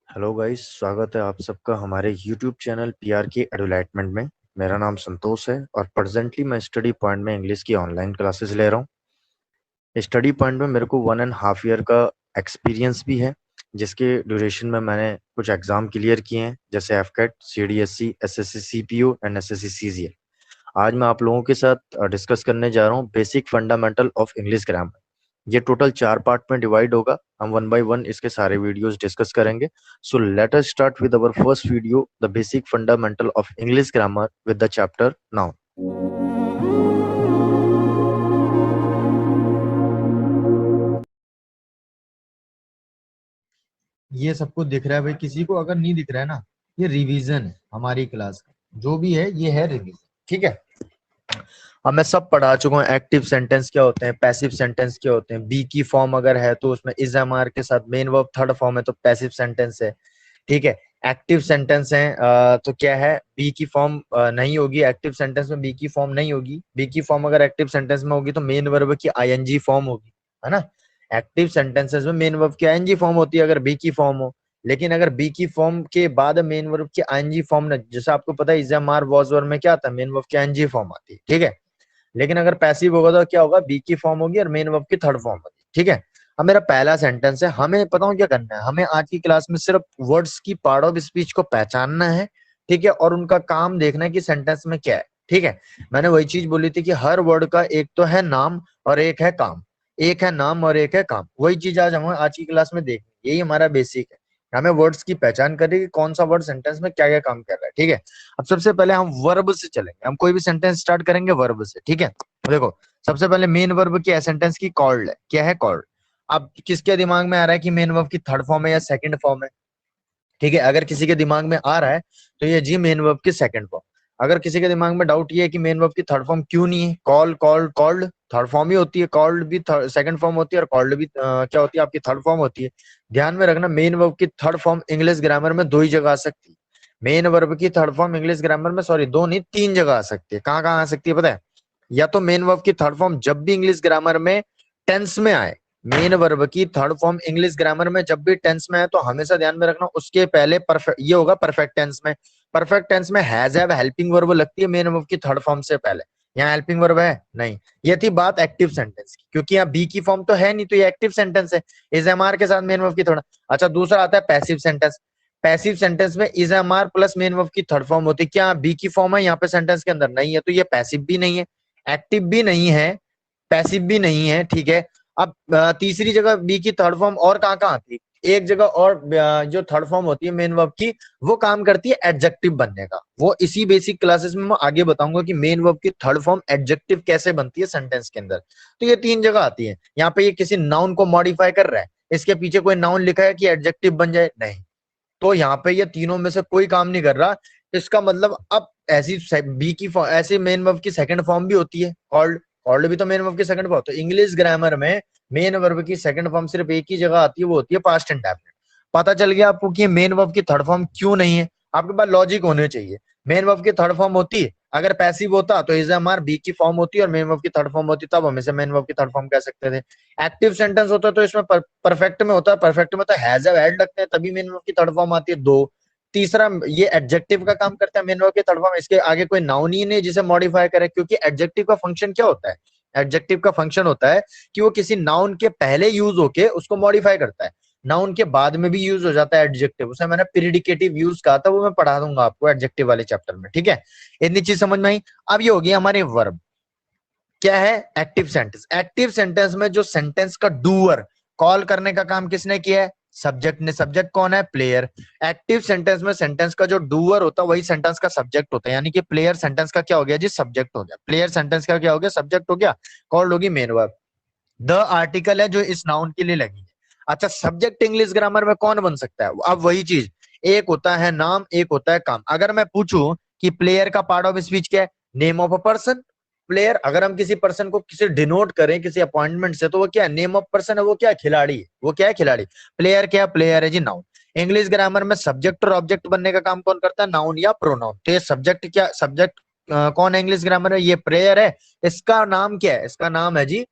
Hello guys, स्वागत है आप सबका हमारे यूट्यूब चैनल पीआर की एडवर्टाइजमेंट में। मेरा नाम संतोष है और प्रेजेंटली मैं स्टडी पॉइंट में इंग्लिश की ऑनलाइन क्लासेस ले रहा हूँ। स्टडी पॉइंट में मेरे को 1.5 ईयर का एक्सपीरियंस भी है, जिसके ड्यूरेशन में मैंने कुछ एग्जाम क्लियर किए हैं, जैसे AFCAT, CDSC, SSC CPO and SSC CGL. आज मैं आप लोगों के साथ डिस्कस करने जा रहा हूँ basic fundamental of English grammar. ये टोटल 4 पार्ट में डिवाइड होगा। हम वन बाय वन इसके सारे वीडियोस डिस्कस करेंगे। So let us start with our first video, the basic fundamental of English grammar with the chapter noun. ये सबको दिख रहा है भाई? किसी को अगर नहीं दिख रहा है ना, ये रिवीजन है हमारी क्लास का। जो भी है ये है रिवीजन, ठीक है। अब मैं सब पढ़ा चुका हूँ। एक्टिव सेंटेंस क्या होते हैं, पैसिव सेंटेंस क्या होते हैं, बी की फॉर्म अगर है तो उसमें इज एम आर के साथ मेन वर्ब थर्ड फॉर्म है तो पैसिव सेंटेंस है, ठीक है। एक्टिव सेंटेंस है तो क्या है, बी की फॉर्म नहीं होगी एक्टिव सेंटेंस में, बी की फॉर्म नहीं होगी। बी की फॉर्म अगर एक्टिव सेंटेंस में होगी तो मेन वर्ब की आईएनजी फॉर्म होगी, है ना। एक्टिव सेंटेंसेस में मेन वर्ब की आईएनजी फॉर्म होती है अगर बी की फॉर्म हो। लेकिन अगर बी की फॉर्म के बाद मेन वर्ब की आईएनजी फॉर्म न, जैसे आपको पता है is am are was were में क्या आता है, मेन वर्ब की आईएनजी फॉर्म आती है, ठीक है। लेकिन अगर पैसिव होगा तो क्या होगा, बी की फॉर्म होगी और मेन वर्ब की थर्ड फॉर्म होगी, ठीक है। अब मेरा पहला सेंटेंस है, हमें पता हो क्या करना है, हमें आज की क्लास में सिर्फ वर्ड्स की पार्ट ऑफ स्पीच को पहचानना है, ठीक है, और उनका काम देखना है कि सेंटेंस में क्या है, ठीक है। मैंने वही चीज बोली थी कि हर वर्ड का एक तो है नाम और एक है काम, एक है नाम और एक है काम। वही चीज आज हमें आज की क्लास में देखनी, यही हमारा बेसिक है। हमें वर्ड्स की पहचान करें कि कौन सा वर्ड सेंटेंस में क्या क्या काम कर रहा है, ठीक है। अब सबसे पहले हम वर्ब से चलेंगे, हम कोई भी सेंटेंस स्टार्ट करेंगे वर्ब से, ठीक है। देखो, सबसे पहले मेन वर्ब क्या है सेंटेंस की, कॉल्ड है। क्या है, कॉल्ड। अब किसके दिमाग में आ रहा है कि मेन वर्ब की थर्ड फॉर्म है या सेकंड फॉर्म है, ठीक है। अगर किसी के दिमाग में आ रहा है तो ये जी मेन वर्ब की सेकंड फॉर्म। अगर किसी के दिमाग में डाउट ये है कि मेन वर्ब की थर्ड फॉर्म क्यों नहीं है, call called called third form ही होती है, कॉल्ड भी सेकंड फॉर्म होती है और कॉल्ड भी क्या होती है आपकी थर्ड फॉर्म होती है। ध्यान में रखना, मेन वर्ब की थर्ड फॉर्म इंग्लिश ग्रामर में दो ही जगह आ सकती है। मेन वर्ब की थर्ड फॉर्म इंग्लिश ग्रामर में, सॉरी, दो नहीं तीन जगह आ सकती है। कहाँ कहाँ आ सकती है पता है? या तो मेन वर्ब की थर्ड फॉर्म जब भी इंग्लिश ग्रामर में टेंस में आए, मेन वर्ब की थर्ड फॉर्म इंग्लिश ग्रामर में जब भी टेंस में है तो हमेशा ध्यान में रखना उसके पहले परफेक्ट ये होगा परफेक्ट टेंस में। परफेक्ट टेंस में हैज हैव हेल्पिंग वर्ब लगती है मेन वर्ब की थर्ड फॉर्म से पहले। यहाँ हेल्पिंग वर्ब है नहीं। ये थी बात एक्टिव सेंटेंस की, क्योंकि यहाँ बी की फॉर्म तो है नहीं तो ये एक्टिव सेंटेंस है, इज एम आर के साथ मेन वर्ब की थोड़ा। अच्छा, दूसरा आता है पैसिव सेंटेंस। पैसिव सेंटेंस में is am are plus main verb की थर्ड फॉर्म होती है। क्या बी की फॉर्म है यहाँ पे सेंटेंस के अंदर? नहीं है, तो ये पैसिव भी नहीं है, एक्टिव भी नहीं है, पैसिव भी नहीं है, ठीक है। अब तीसरी जगह बी की थर्ड फॉर्म और कहाँ कहाँ आती है? एक जगह और जो थर्ड फॉर्म होती है मेन वर्ब की, वो काम करती है एडजेक्टिव बनने का। वो इसी बेसिक क्लासेस में मैं आगे बताऊंगा कि मेन वर्ब की थर्ड फॉर्म एडजेक्टिव कैसे बनती है सेंटेंस के अंदर। तो ये तीन जगह आती है। यहाँ पे ये किसी नाउन को मॉडिफाई कर रहा है, इसके पीछे कोई नाउन लिखा है कि एडजेक्टिव बन जाए? नहीं। तो यहाँ पे ये तीनों में से कोई काम नहीं कर रहा। इसका मतलब अब ऐसी बी की ऐसे मेन वर्ब की सेकंड फॉर्म भी होती है, कॉल्ड। कॉल्ड भी तो मेन वर्ब की सेकंड फॉर्म। तो इंग्लिश ग्रामर में मेन वर्ब की सेकंड फॉर्म सिर्फ एक ही जगह आती है, वो होती है पास्ट इंडेफिनिट। पता चल गया आपको कि मेन वर्ब की थर्ड फॉर्म क्यों नहीं है? आपके पास लॉजिक होने चाहिए। मेन वर्ब की थर्ड फॉर्म होती है, अगर पैसिव होता तो इज एम आर बी की फॉर्म होती है और मेन वर्ब की थर्ड फॉर्म होती, तब हम इसे मेन वर्ब की थर्ड फॉर्म कह सकते थे। एक्टिव सेंटेंस होता है तो इसमें परफेक्ट में होता है, परफेक्ट में तो हैज हैव हैड लगते हैं, तभी मेन वर्ब की थर्ड फॉर्म आती है। दो, तीसरा ये एडजेक्टिव का काम करता है मेन वर्ब की थर्ड फॉर्म, इसके आगे कोई नाउन ही नहीं जिसे मॉडिफाई करे, क्योंकि एडजेक्टिव का फंक्शन क्या होता है? एडजेक्टिव का फंक्शन होता है कि वो किसी नाउन के पहले यूज होके उसको मॉडिफाई करता है, नाउन के बाद में भी यूज हो जाता है एडजेक्टिव। उसे मैंने प्रीडिकेटिव यूज कहा था, वो मैं पढ़ा दूंगा आपको एडजेक्टिव वाले चैप्टर में, ठीक है। इतनी चीज समझ में आई। अब ये होगी हमारे वर्ब। क्या है? Active sentence. एक्टिव सेंटेंस में जो सेंटेंस का डूअर, कॉल करने का काम किसने किया है? सब्जेक्ट ने। सब्जेक्ट कौन है? प्लेयर। एक्टिव सेंटेंस में सेंटेंस का जो डूअर होता है वही सेंटेंस का सब्जेक्ट होता है, यानी कि प्लेयर सेंटेंस का क्या हो गया जी? सब्जेक्ट हो गया। प्लेयर सेंटेंस का क्या हो गया? सब्जेक्ट हो गया। कॉल्ड होगी मेन वर्ब। द आर्टिकल है जो इस नाउन के लिए लगी है। अच्छा, सब्जेक्ट इंग्लिश ग्रामर में कौन बन सकता है? अब वही चीज, एक होता है नाम, एक होता है काम। अगर मैं पूछूं कि प्लेयर का पार्ट ऑफ स्पीच क्या है? Name of a person. Player, अगर हम किसी पर्सन को किसी डिनोट करें किसी अपॉइंटमेंट से, तो वो क्या है? नेम ऑफ पर्सन है, वो क्या है? खिलाड़ी है। वो क्या है? खिलाड़ी। प्लेयर क्या है? प्लेयर है जी, नाउन। इंग्लिश ग्रामर में सब्जेक्ट और ऑब्जेक्ट बनने का काम कौन करता है? नाउन या प्रोनाउन। तो ये सब्जेक्ट क्या, सब्जेक्ट कौन है इंग्लिश ग्रामर में? ये प्लेयर है। इसका नाम क्या है? इसका नाम है जी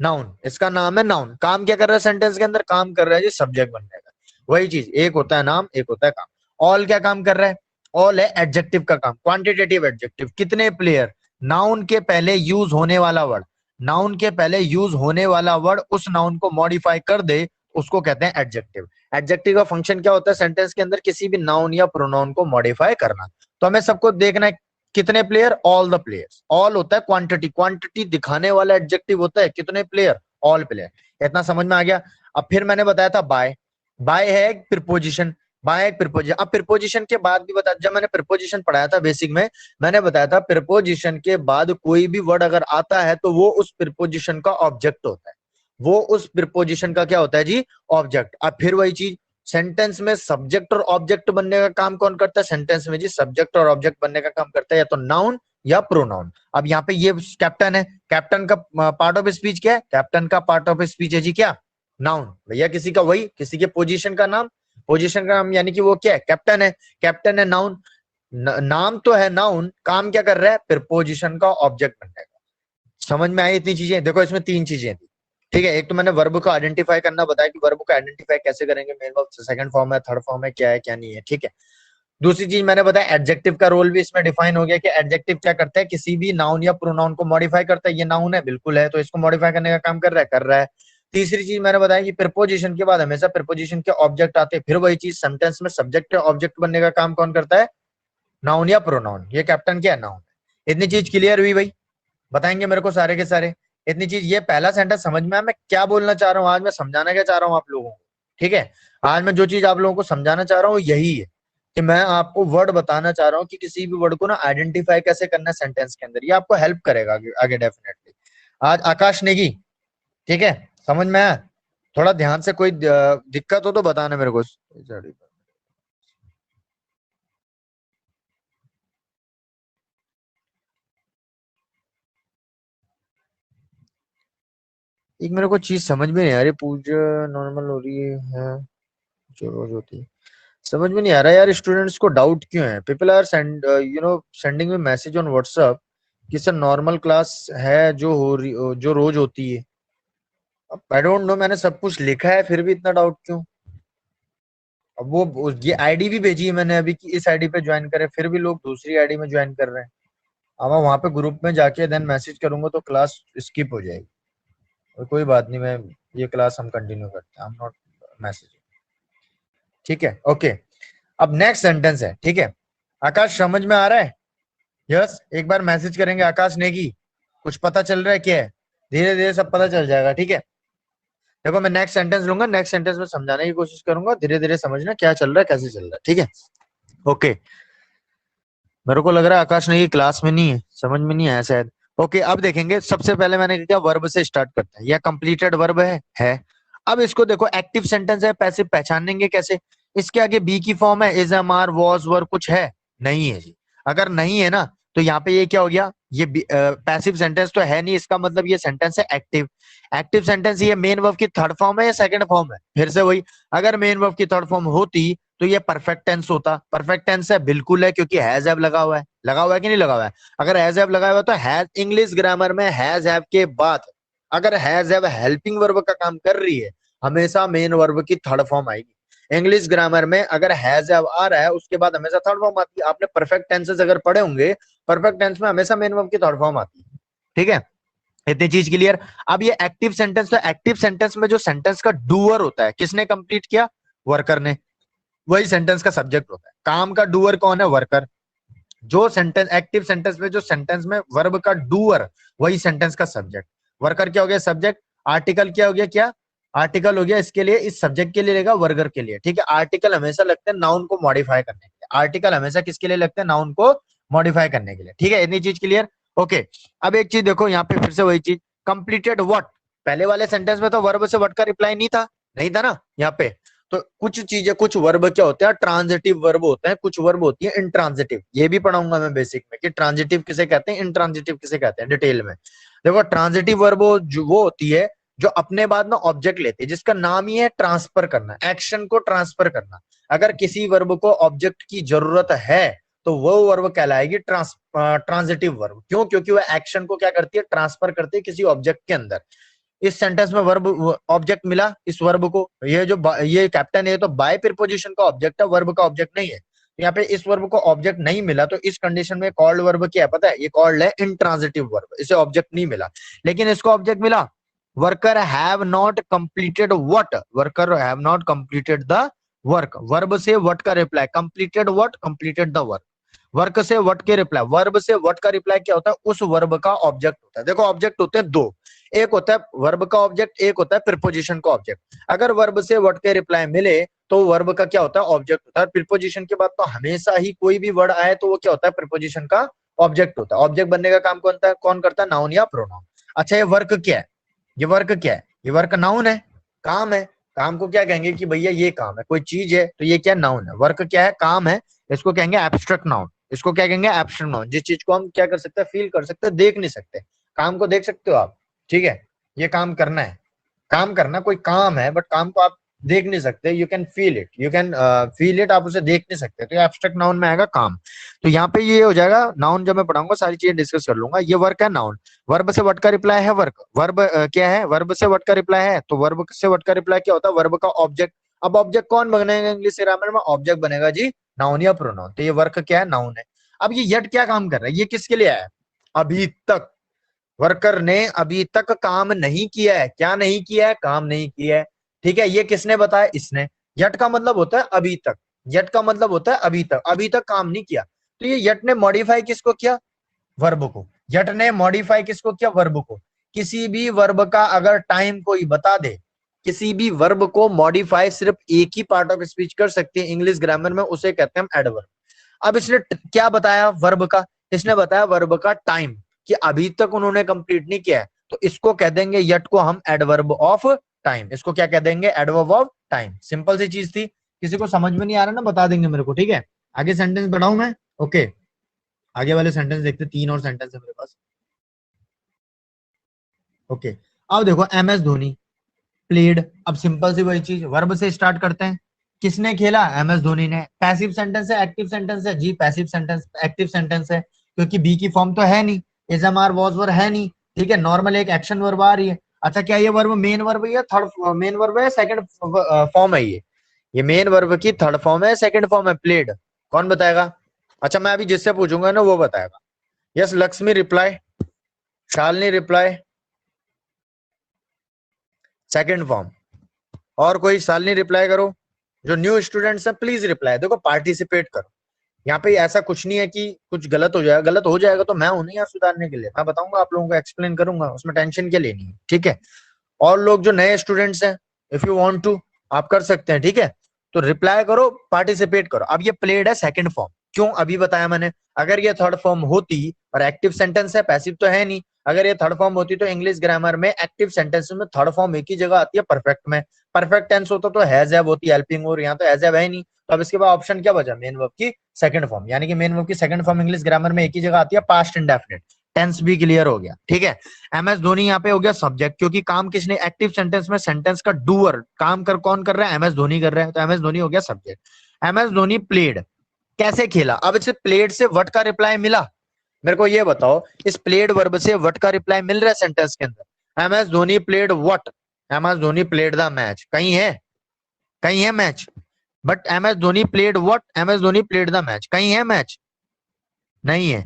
नाउन। इसका नाम है नाउन। काम क्या कर रहा है सेंटेंस के अंदर? काम कर रहा है जी सब्जेक्ट बनने का। वही चीज, एक होता है नाम, एक होता है काम। ऑल क्या काम कर रहा है? ऑल है एडजेक्टिव का काम, क्वांटिटेटिव एडजेक्टिव। कितने प्लेयर, नाउन के पहले यूज होने वाला वर्ड, नाउन के पहले यूज होने वाला वर्ड उस नाउन को मॉडिफाई कर दे, उसको कहते हैं एडजेक्टिव। एडजेक्टिव का फंक्शन क्या होता है? सेंटेंस के अंदर किसी भी नाउन या प्रोनाउन को मॉडिफाई करना। तो हमें सबको देखना है कितने player, all the players. All होता है क्वांटिटी, क्वांटिटी दिखाने वाला एडजेक्टिव होता है कितने प्लेयर, ऑल प्लेयर। इतना समझ में आ गया। अब फिर मैंने बताया था बाय, बाय है एक प्रीपोजिशन, बाय एक प्रीपोजिशन। अब प्रीपोजिशन के बाद भी बता, जब मैंने प्रीपोजिशन पढ़ाया था बेसिक में, मैंने बताया था प्रीपोजिशन के बाद कोई भी वर्ड अगर आता है तो वो उस प्रीपोजिशन का ऑब्जेक्ट होता है, वो उस प्रीपोजिशन का क्या होता है जी? ऑब्जेक्ट। अब फिर वही चीज, सेंटेंस में सब्जेक्ट और ऑब्जेक्ट बनने का काम कौन करता है? सेंटेंस में जी सब्जेक्ट और ऑब्जेक्ट बनने का काम करता है या तो नाउन या प्रोनाउन। अब यहाँ पे ये कैप्टन है, कैप्टन का पार्ट ऑफ स्पीच क्या है? कैप्टन का पार्ट ऑफ स्पीच है जी क्या? नाउन। भैया किसी का वही, किसी के पोजीशन का नाम, पोजीशन का नाम यानी कि वो क्या है? कैप्टन है, कैप्टन है नाउन। नाम तो है नाउन, काम क्या कर रहा है? प्रीपोजिशन का ऑब्जेक्ट बनने का। समझ में आई इतनी चीजें? देखो इसमें तीन चीजें थी, ठीक है। एक तो मैंने वर्ब को आइडेंटिफाई करना बताया कि वर्ब को आइडेंटिफाई कैसे करेंगे, मेन वर्ब सेकंड फॉर्म है, थर्ड फॉर्म है, क्या है क्या नहीं है, ठीक है। दूसरी चीज मैंने बताया एडजेक्टिव का रोल भी इसमें डिफाइन हो गया कि एडजेक्टिव क्या करता है? किसी भी नाउन या प्रोनाउन को मॉडिफाई करता है। ये नाउन है, बिल्कुल है, तो इसको मॉडिफाई करने का काम कर रहा है, कर रहा है। तीसरी चीज मैंने बताया कि प्रीपोजिशन के बाद हमेशा प्रीपोजिशन के ऑब्जेक्ट आते हैं। फिर वही चीज, सेंटेंस में सब्जेक्ट या ऑब्जेक्ट बनने का काम कौन करता है? नाउन या प्रोनाउन। ये कैप्टन क्या है? नाउन। इतनी चीज क्लियर हुई भाई? बताएंगे मेरे को सारे के सारे इतनी चीज। ये पहला सेंटेंस समझ में आया मैं क्या बोलना चाह रहा हूँ, आज मैं समझाना क्या चाह रहा हूँ आप लोगों को, ठीक है। आज मैं जो चीज आप लोगों को समझाना चाह रहा हूँ यही है कि मैं आपको वर्ड बताना चाह रहा हूँ कि किसी भी वर्ड को ना आइडेंटिफाई कैसे करना है सेंटेंस के अंदर। ये आपको हेल्प करेगा आगे, आगे डेफिनेटली। आज आकाश नेगी, ठीक है, समझ में आया? थोड़ा ध्यान से, कोई दिक्कत हो तो बताना मेरे को। एक मेरे को चीज समझ में नहीं आ रही, पूजा नॉर्मल हो रही है जो रोज होती है, समझ में नहीं आ रहा यार। स्टूडेंट्स को डाउट क्यों है? People are sending me message on WhatsApp कि सर नॉर्मल क्लास है जो हो रही, जो रोज होती है। अब आई डोंट नो, मैंने सब कुछ लिखा है फिर भी इतना डाउट क्यों? अब ये आईडी भी भेजी है मैंने अभी कि इस आईडी पे ज्वाइन करें, फिर भी लोग दूसरी आईडी में ज्वाइन कर रहे हैं। अब मैं वहां पे ग्रुप में जाके देन मैसेज करूंगा तो क्लास स्किप हो जाएगी। और कोई बात नहीं, मैं ये क्लास हम कंटिन्यू करते हैं, आई एम नॉट मैसेज, ठीक है, ओके। अब नेक्स्ट सेंटेंस है, ठीक है। आकाश समझ में आ रहा है? यस, एक बार मैसेज करेंगे आकाश नेगी, कुछ पता चल रहा है क्या है? धीरे धीरे सब पता चल जाएगा, ठीक है। देखो मैं नेक्स्ट सेंटेंस लूंगा, नेक्स्ट सेंटेंस में समझाने की कोशिश करूंगा, धीरे धीरे समझना क्या चल रहा है, कैसे चल रहा है, ठीक है, ओके। मेरे को लग रहा है आकाश नेगी क्लास में नहीं है, समझ में नहीं आया शायद। ओके, अब देखेंगे। सबसे पहले मैंने क्या, वर्ब से स्टार्ट करते हैं। यह कंप्लीटेड वर्ब है। अब इसको देखो, एक्टिव सेंटेंस है, पैसिव पहचानेंगे कैसे? इसके आगे बी की फॉर्म है, इज, एम, आर, वॉज, वर कुछ है? नहीं है जी। अगर नहीं है ना, तो यहाँ पे ये क्या हो गया? ये पैसिव सेंटेंस तो है नहीं, इसका मतलब ये सेंटेंस है एक्टिव। एक्टिव सेंटेंस ये मेन वर्ब की थर्ड फॉर्म है या सेकंड फॉर्म है? फिर से वही, अगर मेन वर्ब की थर्ड फॉर्म होती तो ये परफेक्ट टेंस होता। परफेक्ट टेंस है, बिल्कुल है, क्योंकि हैज हैव लगा हुआ है। लगा हुआ है कि नहीं लगा हुआ है? अगर हैज हैव लगा हुआ है तो हैज, इंग्लिश ग्रामर में हैज हैव के बाद अगर हैज हैव हेल्पिंग वर्ब का काम कर रही है, हमेशा मेन वर्ब की थर्ड फॉर्म आएगी। इंग्लिश ग्रामर में अगर हैज हैव आ रहा है उसके बाद हमेशा थर्ड फॉर्म आती है। आपने परफेक्ट टेंसेस अगर पढ़े होंगे, परफेक्ट टेंस में हमेशा मेन वर्ब की थर्ड फॉर्म आती है, ठीक है। इतनी चीज क्लियर। अब ये एक्टिव सेंटेंस, तो एक्टिव सेंटेंस में जो सेंटेंस का डूअर होता है, किसने कंप्लीट किया? वर्कर ने। वही सेंटेंस का सब्जेक्ट होता है। काम का डूअर कौन है? वर्कर। जो सेंटेंस, एक्टिव सेंटेंस में जो सेंटेंस में वर्ब का डूअर, वही सेंटेंस का सब्जेक्ट। वर्कर क्या हो गया? सब्जेक्ट। आर्टिकल क्या हो गया? क्या आर्टिकल हो गया इसके लिए, इस सब्जेक्ट के लिए लेगा, वर्कर के लिए, ठीक है। आर्टिकल हमेशा लगते हैं नाउन को मॉडिफाई करने के लिए। आर्टिकल हमेशा किसके लिए लगते हैं? नाउन को मॉडिफाई करने के लिए, ठीक है। इतनी चीज क्लियर, ओके। अब एक चीज देखो यहाँ पे, फिर से वही चीज, कंप्लीटेड व्हाट। पहले वाले सेंटेंस में तो वर्ब से व्हाट का रिप्लाई नहीं था, नहीं था ना यहाँ पे। तो कुछ चीजें, कुछ वर्ब क्या होते हैं? ट्रांजिटिव वर्ब होते हैं, कुछ वर्ब होती है इंट्रांजिटिव। ये भी पढ़ाऊंगा मैं बेसिक में कि ट्रांजिटिव किसे कहते हैं, इंट्रांजिटिव किसे कहते हैं, डिटेल में। देखो ट्रांजिटिव वर्ब वो होती है जो अपने बाद में ऑब्जेक्ट लेते हैं, जिसका नाम ही है ट्रांसफर करना, एक्शन को ट्रांसफर करना। अगर किसी वर्ब को ऑब्जेक्ट की जरूरत है तो वो वर्ब कहलाएगी ट्रांजिटिव वर्ब। क्यों? क्योंकि वह एक्शन को क्या करती है? ट्रांसफर करती है किसी ऑब्जेक्ट के अंदर। इस सेंटेंस में वर्ब ऑब्जेक्ट मिला इस वर्ब को, ये कैप्टन है तो बाय प्रीपोजिशन का ऑब्जेक्ट है, वर्ब का ऑब्जेक्ट नहीं है। यहाँ पे इस वर्ब को ऑब्जेक्ट नहीं मिला तो इस कंडीशन में कॉल्ड वर्ब क्या है पता है, ये कॉल्ड है इंट्रांजिटिव वर्ब, इसे ऑब्जेक्ट नहीं मिला। लेकिन इसको ऑब्जेक्ट मिला, worker have not completed what, worker have not completed the work, verb से व्हाट का reply, completed what, completed the work, work से व्हाट के रिप्लाई, वर्ब से व्हाट का रिप्लाई क्या होता है, उस वर्ब का ऑब्जेक्ट होता है। देखो ऑब्जेक्ट होते हैं दो, एक होता है वर्ब का ऑब्जेक्ट, एक होता है प्रीपोजिशन का ऑब्जेक्ट। अगर वर्ब से व्हाट के रिप्लाई मिले तो वर्ब का क्या होता है, ऑब्जेक्ट होता है। प्रीपोजिशन के बाद तो हमेशा ही कोई भी वर्ड आए तो वो क्या होता है, प्रीपोजिशन का ऑब्जेक्ट होता है। ऑब्जेक्ट बनने का काम कौन करता है, नाउन या प्रोनाउन। अच्छा ये वर्क क्या है, ये वर्क क्या है, ये वर्क नाउन है, काम है। काम को क्या कहेंगे कि भैया ये काम है, कोई चीज है तो ये क्या नाउन है। वर्क क्या है, काम है, इसको कहेंगे एब्स्ट्रैक्ट नाउन, इसको क्या कहेंगे एब्स्ट्रैक्ट नाउन। जिस चीज को हम क्या कर सकते हैं, फील कर सकते हैं, देख नहीं सकते। काम को देख सकते हो आप, ठीक है, ये काम करना है, काम करना कोई काम है, बट काम को आप देख नहीं सकते, you can feel it, you can feel it, आप उसे देख नहीं सकते, तो ये एब्स्ट्रैक्ट नाउन में आएगा काम। तो यहाँ पे ये हो जाएगा नाउन, जब मैं पढ़ाऊंगा सारी चीजें डिस्कस कर लूंगा। ये वर्क है नाउन, वर्ब से व्हाट का रिप्लाई है वर्क, वर्ब क्या है, वर्ब से व्हाट का रिप्लाई है, तो वर्ब से व्हाट का रिप्लाई क्या होता है, वर्ब का ऑब्जेक्ट। अब ऑब्जेक्ट कौन बनेगा इंग्लिश ग्रामर में, ऑब्जेक्ट बनेगा जी नाउन या प्रोनाउन। तो ये वर्क क्या है, नाउन है। अब ये यट क्या काम कर रहा है, ये किसके लिए है, अभी तक वर्कर ने अभी तक काम नहीं किया है, क्या नहीं किया है, काम नहीं किया है, ठीक है। ये किसने बताया, इसने। यट का मतलब होता है अभी तक, यट का मतलब होता है अभी तक, अभी तक काम नहीं किया। तो ये यट ने मॉडिफाई किसको किया, वर्ब को। यट ने मॉडिफाई किसको किया, वर्ब को। किसी भी वर्ब का अगर टाइम कोई बता दे, किसी भी वर्ब को मॉडिफाई सिर्फ एक ही पार्ट ऑफ स्पीच कर सकती है इंग्लिश ग्रामर में, उसे कहते हैं हम एडवर्ब। अब इसने क्या बताया वर्ब का, इसने बताया वर्ब का टाइम, कि अभी तक उन्होंने कंप्लीट नहीं किया है, तो इसको कह देंगे यट को हम एडवर्ब ऑफ टाइम, इसको क्या कह देंगे, एडवर्ब ऑफ टाइम। सिंपल सी चीज थी, किसी को समझ में नहीं आ रहा ना बता देंगे मेरे को, ठीक है। आगे सेंटेंस बढ़ाऊं मैं, ओके। आगे वाले सेंटेंस देखते, 3 और सेंटेंस है मेरे पास, ओके। अब देखो एम एस धोनी प्लेड, अब सिंपल सी वही चीज, वर्ब से स्टार्ट करते हैं। किसने खेला, एम एस धोनी ने। पैसिव सेंटेंस है एक्टिव सेंटेंस है, जी पैसिव सेंटेंस, एक्टिव सेंटेंस है, क्योंकि बी की फॉर्म तो है नहीं, is am are was were है नहीं, ठीक है, नॉर्मल एक एक्शन वर्ब आ रही है। अच्छा क्या ये वर्ब मेन वर्ब है, थर्ड मेन वर्ब है, सेकंड फॉर्म है ये मेन वर्ब की थर्ड फॉर्म है, सेकंड फॉर्म है, प्लेड। कौन बताएगा, अच्छा मैं अभी जिससे पूछूंगा ना वो बताएगा। Yes Lakshmi reply, Shalini reply, second form. और कोई शालिनी रिप्लाई करो, जो न्यू स्टूडेंट्स है प्लीज रिप्लाई। देखो पार्टिसिपेट करो, यहाँ पे ऐसा कुछ नहीं है कि कुछ गलत हो जाएगा, गलत हो जाएगा तो मैं हूं नहीं यहाँ सुधारने के लिए, मैं बताऊंगा आप लोगों को, एक्सप्लेन करूंगा, उसमें टेंशन क्या लेनी है, ठीक है। और लोग जो नए स्टूडेंट्स हैं, इफ यू वांट टू आप कर सकते हैं, ठीक है। तो रिप्लाई करो, पार्टिसिपेट करो। अब ये प्लेड है सेकंड फॉर्म, क्यों अभी बताया मैंने। अगर ये थर्ड फॉर्म होती, और एक्टिव सेंटेंस है, पैसिव तो है नहीं, अगर ये थर्ड फॉर्म होती तो इंग्लिश ग्रामर में एक्टिव सेंटेंस में थर्ड फॉर्म एक ही जगह आती है, परफेक्ट में। परफेक्ट टेंस होता तो हैज हैव होती, हेल्पिंग, और यहाँ तो हैज हैव है नहीं, तो अब इसके बाद ऑप्शन क्या बचा, मेन वर्ब की सेकंड फॉर्म, यानी कि मेन वर्ब की सेकंड फॉर्म इंग्लिश ग्रामर में एक ही जगह आती है, पास्ट इंडेफिनिट। टेंस भी क्लियर हो गया, ठीक है। एम एस धोनी यहाँ पे हो गया सब्जेक्ट, क्योंकि काम किसने, एक्टिव सेंटेंस में सेंटेंस का डूअर, काम कर कौन कर रहा है, एम एस धोनी कर रहा है, तो एम एस धोनी हो गया subject. M S Dhoni played, कैसे खेला। अब इसे प्लेड से व्हाट का रिप्लाई मिला, मेरे को ये बताओ, इस प्लेड वर्ब से व्हाट का रिप्लाई मिल रहा है सेंटेंस के अंदर, M S Dhoni played what, M S Dhoni played the match, कहीं है, कहीं है match, but M S Dhoni played what, M S Dhoni played the match, कहीं है मैच, नहीं है।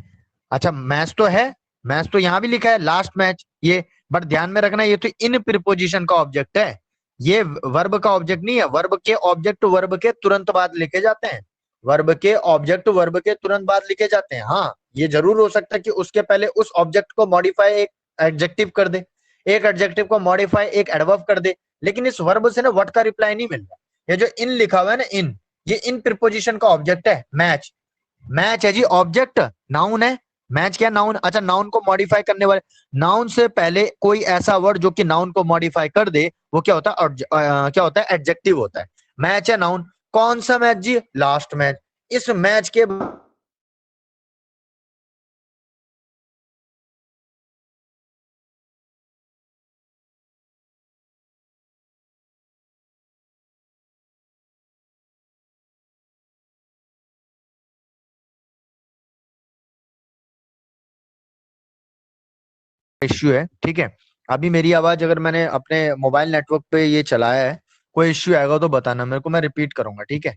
अच्छा मैच तो है, मैच तो यहाँ भी लिखा है लास्ट मैच ये, बट ध्यान में रखना ये तो इन प्रीपोजिशन का ऑब्जेक्ट है, ये वर्ब का ऑब्जेक्ट नहीं है। वर्ब के ऑब्जेक्ट वर्ब के तुरंत बाद लिखे जाते हैं, वर्ब के ऑब्जेक्ट वर्ब के तुरंत बाद लिखे जाते हैं। हाँ ये जरूर हो सकता है कि उसके पहले उस ऑब्जेक्ट को मॉडिफाई एक एडजेक्टिव कर दे, एक एडजेक्टिव को मॉडिफाई एक एडवर्ब कर दे, लेकिन इस वर्ब से ना व्हाट का रिप्लाई नहीं मिल रहा। ये जो इन लिखा हुआ है ना इन, ये इन प्रीपोजिशन का ऑब्जेक्ट है मैच, मैच है जी ऑब्जेक्ट, नाउन है, मैच क्या नाउन। अच्छा नाउन को मॉडिफाई करने वाले, नाउन से पहले कोई ऐसा वर्ड जो कि नाउन को मॉडिफाई कर दे वो क्या होता है, क्या होता है, एडजेक्टिव होता है। मैच है नाउन, कौन सा मैच जी, लास्ट मैच। इस मैच के इश्यू है, ठीक है। अभी मेरी आवाज अगर मैंने अपने मोबाइल नेटवर्क पे ये चलाया है, कोई इश्यू आएगा तो बताना मेरे को, मैं रिपीट करूंगा, ठीक है।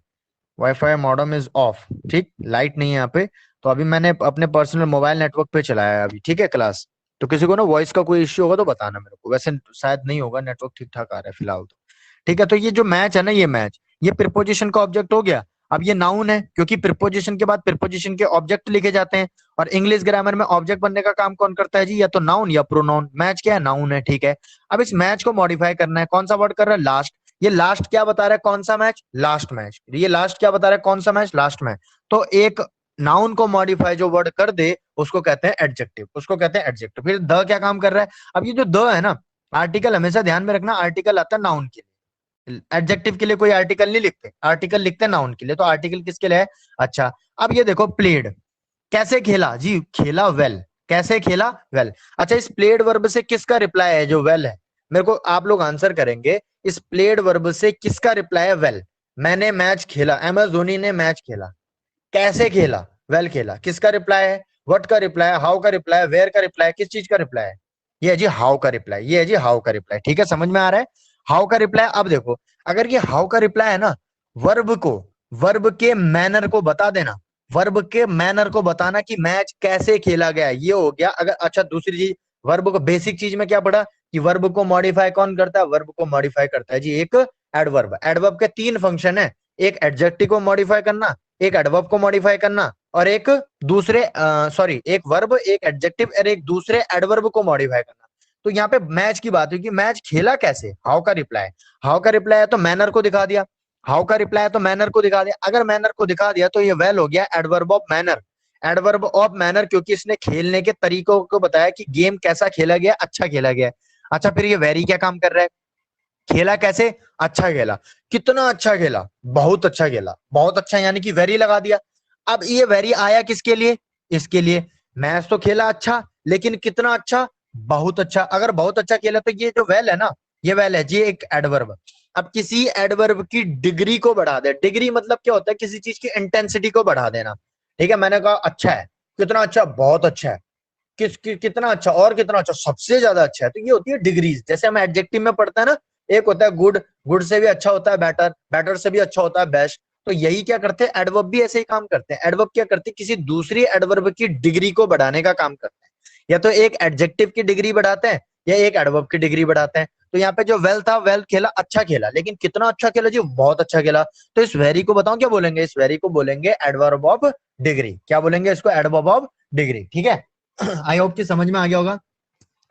वाईफाई मॉडेम इज ऑफ, ठीक, लाइट नहीं है यहाँ पे। तो अभी मैंने अपने पर्सनल मोबाइल नेटवर्क पे चलाया है अभी, ठीक है क्लास। तो किसी को ना वॉइस का कोई इश्यू होगा तो बताना मेरे को, वैसे शायद नहीं होगा, नेटवर्क ठीक ठाक आ रहा है फिलहाल तो। ठीक है, तो ये जो मैच है ना, ये मैच, ये प्रिपोजिशन का ऑब्जेक्ट हो गया। अब ये नाउन है, क्योंकि प्रिपोजिशन के बाद प्रिपोजिशन के ऑब्जेक्ट लिखे जाते हैं, और इंग्लिश ग्रामर में ऑब्जेक्ट बनने का काम कौन करता है जी, या तो नाउन या प्रोनाउन। मैच क्या है, नाउन है, ठीक है। अब इस मैच को मॉडिफाई करना है, कौन सा वर्ड कर रहा है, लास्ट। ये लास्ट क्या बता रहा है, कौन सा मैच, लास्ट मैच। ये लास्ट क्या बता रहा है, कौन सा मैच, लास्ट मैच। तो एक नाउन को मॉडिफाई जो वर्ड कर दे उसको कहते हैं एडजेक्टिव, उसको कहते हैं एडजेक्टिव। फिर द क्या काम कर रहा है, अब ये जो द है ना, आर्टिकल हमेशा ध्यान में रखना, आर्टिकल आता है नाउन के लिए, एडजेक्टिव के लिए कोई आर्टिकल नहीं लिखते, आर्टिकल लिखते हैं नाउन के लिए। तो आर्टिकल किसके लिए है, अच्छा। अब ये देखो, प्लेड, कैसे खेला जी, खेला वेल, कैसे खेला वेल। अच्छा, इस प्लेड वर्ब से किसका रिप्लाई है, जो वेल है। मेरे को आप लोग आंसर करेंगे, इस प्लेड वर्ब से किसका रिप्लाई है, वेल। मैंने मैच खेला, एम एस धोनी ने मैच खेला, कैसे खेला, वेल खेला। किसका रिप्लाई है, व्हाट का रिप्लाई है, हाउ का रिप्लाई है, वेयर का रिप्लाई है, किस चीज का रिप्लाई है, ये है जी हाउ का रिप्लाई, ये है जी हाउ का रिप्लाई। ठीक है, समझ में आ रहा है, हाउ का रिप्लाई। अब देखो, अगर ये हाउ का रिप्लाई है ना, वर्ब को, वर्ब के मैनर को बता देना, वर्ब के मैनर को बताना कि मैच कैसे खेला गया, ये हो गया। अगर अच्छा, दूसरी चीज, वर्ब को बेसिक चीज में क्या पढ़ा कि वर्ब को मॉडिफाई कौन करता है, वर्ब को मॉडिफाई करता है जी एक एडवर्ब। एडवर्ब के तीन फंक्शन है, एक एडजेक्टिव को मॉडिफाई करना, एक एडवर्ब को मॉडिफाई करना, और एक दूसरे सॉरी, एक वर्ब, एक एडजेक्टिव और एक दूसरे एडवर्ब को मॉडिफाई करना। तो यहाँ पे मैच की बात हुई कि मैच खेला कैसे, हाउ का रिप्लाई। हाउ का रिप्लाई है तो मैनर को दिखा दिया, हाउ का रिप्लाई है तो मैनर को दिखा दिया। अगर मैनर को दिखा दिया तो ये वेल हो गया adverb of manner, adverb of manner, क्योंकि इसने खेलने के तरीकों को बताया कि गेम कैसा खेला गया, अच्छा खेला गया। अच्छा, फिर ये वेरी क्या काम कर रहा है, खेला कैसे, अच्छा खेला, कितना अच्छा खेला, बहुत अच्छा खेला, बहुत अच्छा, यानी कि वेरी लगा दिया। अब ये वेरी आया किसके लिए, इसके लिए, मैच तो खेला अच्छा, लेकिन कितना अच्छा, बहुत अच्छा। अगर बहुत अच्छा खेला तो ये जो वेल है ना, ये वेल है जी एक एडवर्ब। अब किसी एडवर्ब की डिग्री को बढ़ा दे, डिग्री मतलब क्या होता है, किसी चीज की इंटेंसिटी को बढ़ा देना। ठीक है, मैंने कहा अच्छा है, कितना अच्छा, बहुत अच्छा है, कितना अच्छा, और कितना अच्छा, सबसे ज्यादा अच्छा है। तो ये होती है डिग्रीज। जैसे हम एडजेक्टिव में पढ़ते हैं ना, एक होता है गुड, गुड से भी अच्छा होता है बेटर, बेटर से भी अच्छा होता है बेस्ट। तो यही क्या करते हैं, एडवर्ब भी ऐसे ही काम करते हैं। एडवर्ब क्या करते हैं, किसी दूसरी एडवर्ब की डिग्री को बढ़ाने का काम करते हैं। या तो एक एडजेक्टिव की डिग्री बढ़ाते हैं, या एक एडवर्ब की डिग्री बढ़ाते हैं। तो यहाँ पे जो वेल था, वेल खेला, अच्छा खेला, लेकिन कितना अच्छा खेला जी, बहुत अच्छा खेला। तो इस वेरी को बताओ क्या बोलेंगे, इस वेरी को बोलेंगे एडवर्ब ऑफ डिग्री। क्या बोलेंगे इसको, एडवर्ब ऑफ डिग्री। ठीक है, आई होप कि समझ में आ गया होगा।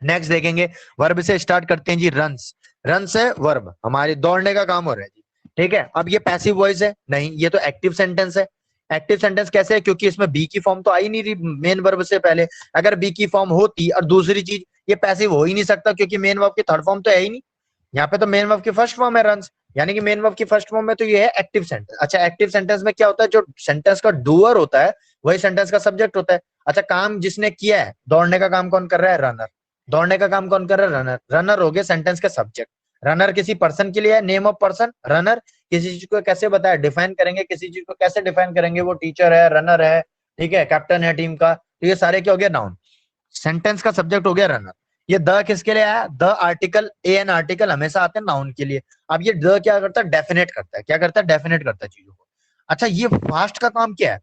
नेक्स्ट देखेंगे, वर्ब से स्टार्ट करते हैं जी, रन्स। रन्स है वर्ब, हमारी दौड़ने का काम हो रहा है जी। ठीक है, अब ये पैसिव वॉइस है नहीं, ये तो एक्टिव सेंटेंस है। एक्टिव सेंटेंस कैसे है, क्योंकि इसमें बी की फॉर्म तो आई नहीं रही मेन वर्ब से पहले। अगर बी की फॉर्म होती, और दूसरी चीज, ये पैसिव हो ही नहीं सकता, क्योंकि मेन वर्ब की थर्ड फॉर्म तो है ही नहीं। यहाँ पे तो मेन वर्ब की फर्स्ट फॉर्म है रन्स, यानी कि मेन वर्ब की फर्स्ट फॉर्म में तो ये है एक्टिव सेंटेंस। अच्छा, एक्टिव सेंटेंस में क्या होता है, जो सेंटेंस का डूअर होता है वही सेंटेंस का सब्जेक्ट होता है। अच्छा, काम जिसने किया है, दौड़ने का काम कौन कर रहा है, रनर। दौड़ने का काम कौन कर रहा है, रनर। रनर हो गया सेंटेंस के सब्जेक्ट। रनर किसी पर्सन के लिए है, नेम ऑफ पर्सन रनर। किसी चीज को कैसे बताया, डिफाइन करेंगे, किसी चीज को कैसे डिफाइन करेंगे, वो टीचर है, रनर है, ठीक है, कैप्टन है टीम का। तो ये सारे क्या हो गया, नाउन। सेंटेंस का सब्जेक्ट हो गया रनर। ये द किसके लिए आया, the article, A an article हमेशा आते हैं नाउन के लिए। अब ये द क्या करता है, डेफिनेट करता है, क्या करता है, डेफिनेट करता है चीजों को। अच्छा, ये फास्ट का काम क्या है,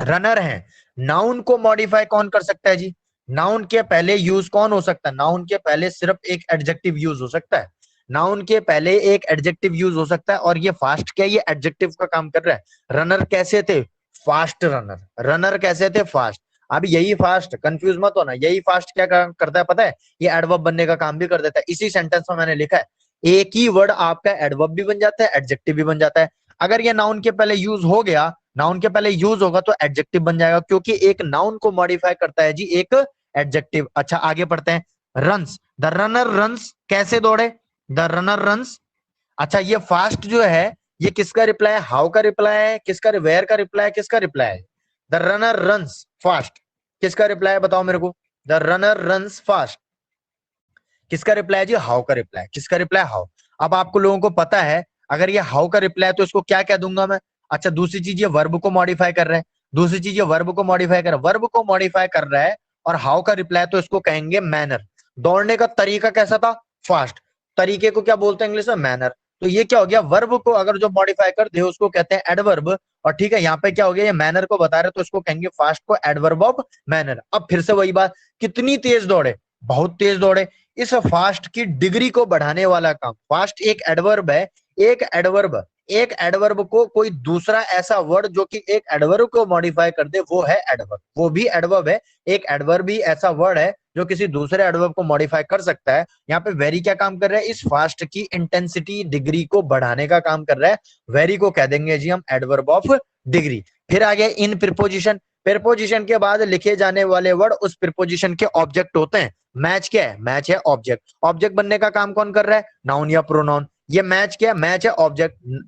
रनर है। नाउन को मॉडिफाई कौन कर सकता है जी, नाउन के पहले यूज कौन हो सकता है, नाउन के पहले सिर्फ एक एडजेक्टिव यूज हो सकता है। नाउन के पहले एक एडजेक्टिव यूज हो सकता है, और ये फास्ट क्या, ये एडजेक्टिव का काम कर रहा है। रनर कैसे थे, फास्ट रनर, रनर कैसे थे, फास्ट। अब यही फास्ट, कंफ्यूज मत होना, यही फास्ट क्या करता है पता है, ये एडवर्ब बनने का काम भी कर देता है। इसी सेंटेंस में मैंने लिखा है, एक ही वर्ड आपका एडवर्ब भी बन जाता है, एडजेक्टिव भी बन जाता है। अगर ये नाउन के पहले यूज हो गया, नाउन के पहले यूज होगा तो एडजेक्टिव बन जाएगा, क्योंकि एक नाउन को मॉडिफाई करता है जी एक एडजेक्टिव। अच्छा, आगे पढ़ते हैं, रन्स, द रनर रन्स, कैसे दौड़े, द रनर रन्स। अच्छा, ये फास्ट जो है, ये किसका रिप्लाई है, हाउ का रिप्लाई है, किसका, वेयर का रिप्लाई है, किसका रिप्लाई है, द रनर रन्स फास्ट, किसका रिप्लाई है बताओ मेरे को, द रनर रन्स फास्ट, किसका रिप्लाई है जी, हाउ का रिप्लाई, किसका रिप्लाई, हाउ। अब आपको लोगों को पता है, अगर ये हाउ का रिप्लाई है तो इसको क्या कह दूंगा मैं। अच्छा, दूसरी चीज, ये वर्ब को मॉडिफाई कर रहा है, दूसरी चीज ये वर्ब को मॉडिफाई कर रहा है, वर्ब को मॉडिफाई कर रहा है, और हाउ का रिप्लाई तो इसको कहेंगे मैनर। दौड़ने का तरीका कैसा था, फास्ट। तरीके को क्या बोलते हैं इंग्लिश में, मैनर। तो ये क्या हो गया, वर्ब को अगर जो मॉडिफाई कर दे उसको कहते हैं एडवर्ब। और ठीक है, यहाँ पे क्या हो गया, ये मैनर को बता रहे तो इसको कहेंगे फास्ट को एडवर्ब ऑफ मैनर। अब फिर से वही बात, कितनी तेज दौड़े, बहुत तेज दौड़े। इस फास्ट की डिग्री को बढ़ाने वाला काम, फास्ट एक एडवर्ब है, एक एडवर्ब, एक एडवर्ब को कोई दूसरा ऐसा वर्ड जो कि एक एडवर्ब को मॉडिफाई कर दे वो है एडवर्ब, वो भी एडवर्ब है। एक एडवर्ब भी ऐसा वर्ड है जो किसी दूसरे एडवर्ब को मॉडिफाई कर सकता है। यहाँ पे वेरी क्या काम कर रहा है, इस फास्ट की इंटेंसिटी डिग्री को बढ़ाने का काम कर रहा है। वेरी को कह देंगे जी हम एडवर्ब ऑफ डिग्री। फिर आ गया इन प्रीपोजिशन। प्रीपोजिशन के बाद लिखे जाने वाले वर्ड उस प्रीपोजिशन के ऑब्जेक्ट होते हैं। मैच क्या है, मैच है ऑब्जेक्ट। ऑब्जेक्ट बनने का काम कौन कर रहा है, नाउन या प्रोनाउन। ये मैच क्या है, मैच है ऑब्जेक्ट।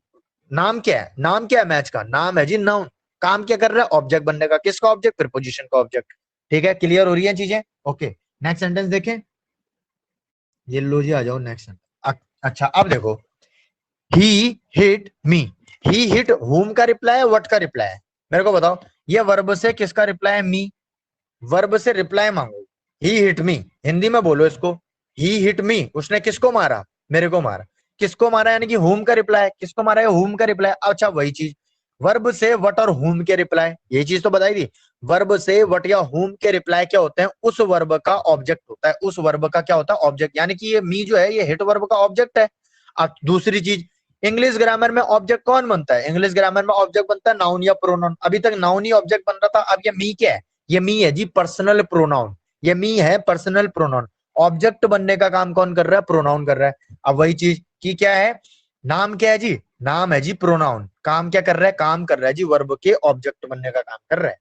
नाम क्या है, नाम क्या है मैच का, नाम है जी नाउन। काम क्या कर रहा है, ऑब्जेक्ट बनने का, किसका ऑब्जेक्ट, प्रीपोजिशन का ऑब्जेक्ट। ठीक है, क्लियर हो रही है चीजें। ओके, नेक्स्ट सेंटेंस देखें। ये लो जी, आ जाओ नेक्स्ट। अच्छा अब देखो, ही हिट मी। ही हिट हुम का रिप्लाई है, व्हाट का रिप्लाई है, मेरे को बताओ। ये वर्ब से किसका रिप्लाई है, मी। वर्ब से रिप्लाई मांगो, ही हिट मी, हिंदी में बोलो इसको। ही हिट मी, उसने किसको मारा, मेरे को मारा। किसको मारा यानी कि हुम का रिप्लाई, किसको मारा है, हुम का रिप्लाई। अच्छा वही चीज, वर्ब से व्हाट और हुम के रिप्लाई, ये चीज तो बताई थी। वर्ब से व्हाट या हुम के रिप्लाई क्या होते हैं, उस वर्ब का ऑब्जेक्ट होता है, उस वर्ब का क्या होता है, ऑब्जेक्ट। यानी कि ये मी जो है ये हिट वर्ब का ऑब्जेक्ट है। अब दूसरी चीज, इंग्लिश ग्रामर में ऑब्जेक्ट कौन बनता है, इंग्लिश ग्रामर में ऑब्जेक्ट बनता है नाउन या प्रोनाउन। अभी तक नाउन ही ऑब्जेक्ट बन रहा था, अब ये मी क्या है, ये मी है जी पर्सनल प्रोनाउन। ये मी है पर्सनल प्रोनाउन। ऑब्जेक्ट बनने का काम कौन कर रहा है, प्रोनाउन कर रहा है। अब वही चीज की क्या है, नाम क्या है जी, नाम है जी प्रोनाउन। काम क्या कर रहा है, काम कर रहा है जी वर्ब के ऑब्जेक्ट बनने का काम कर रहा है।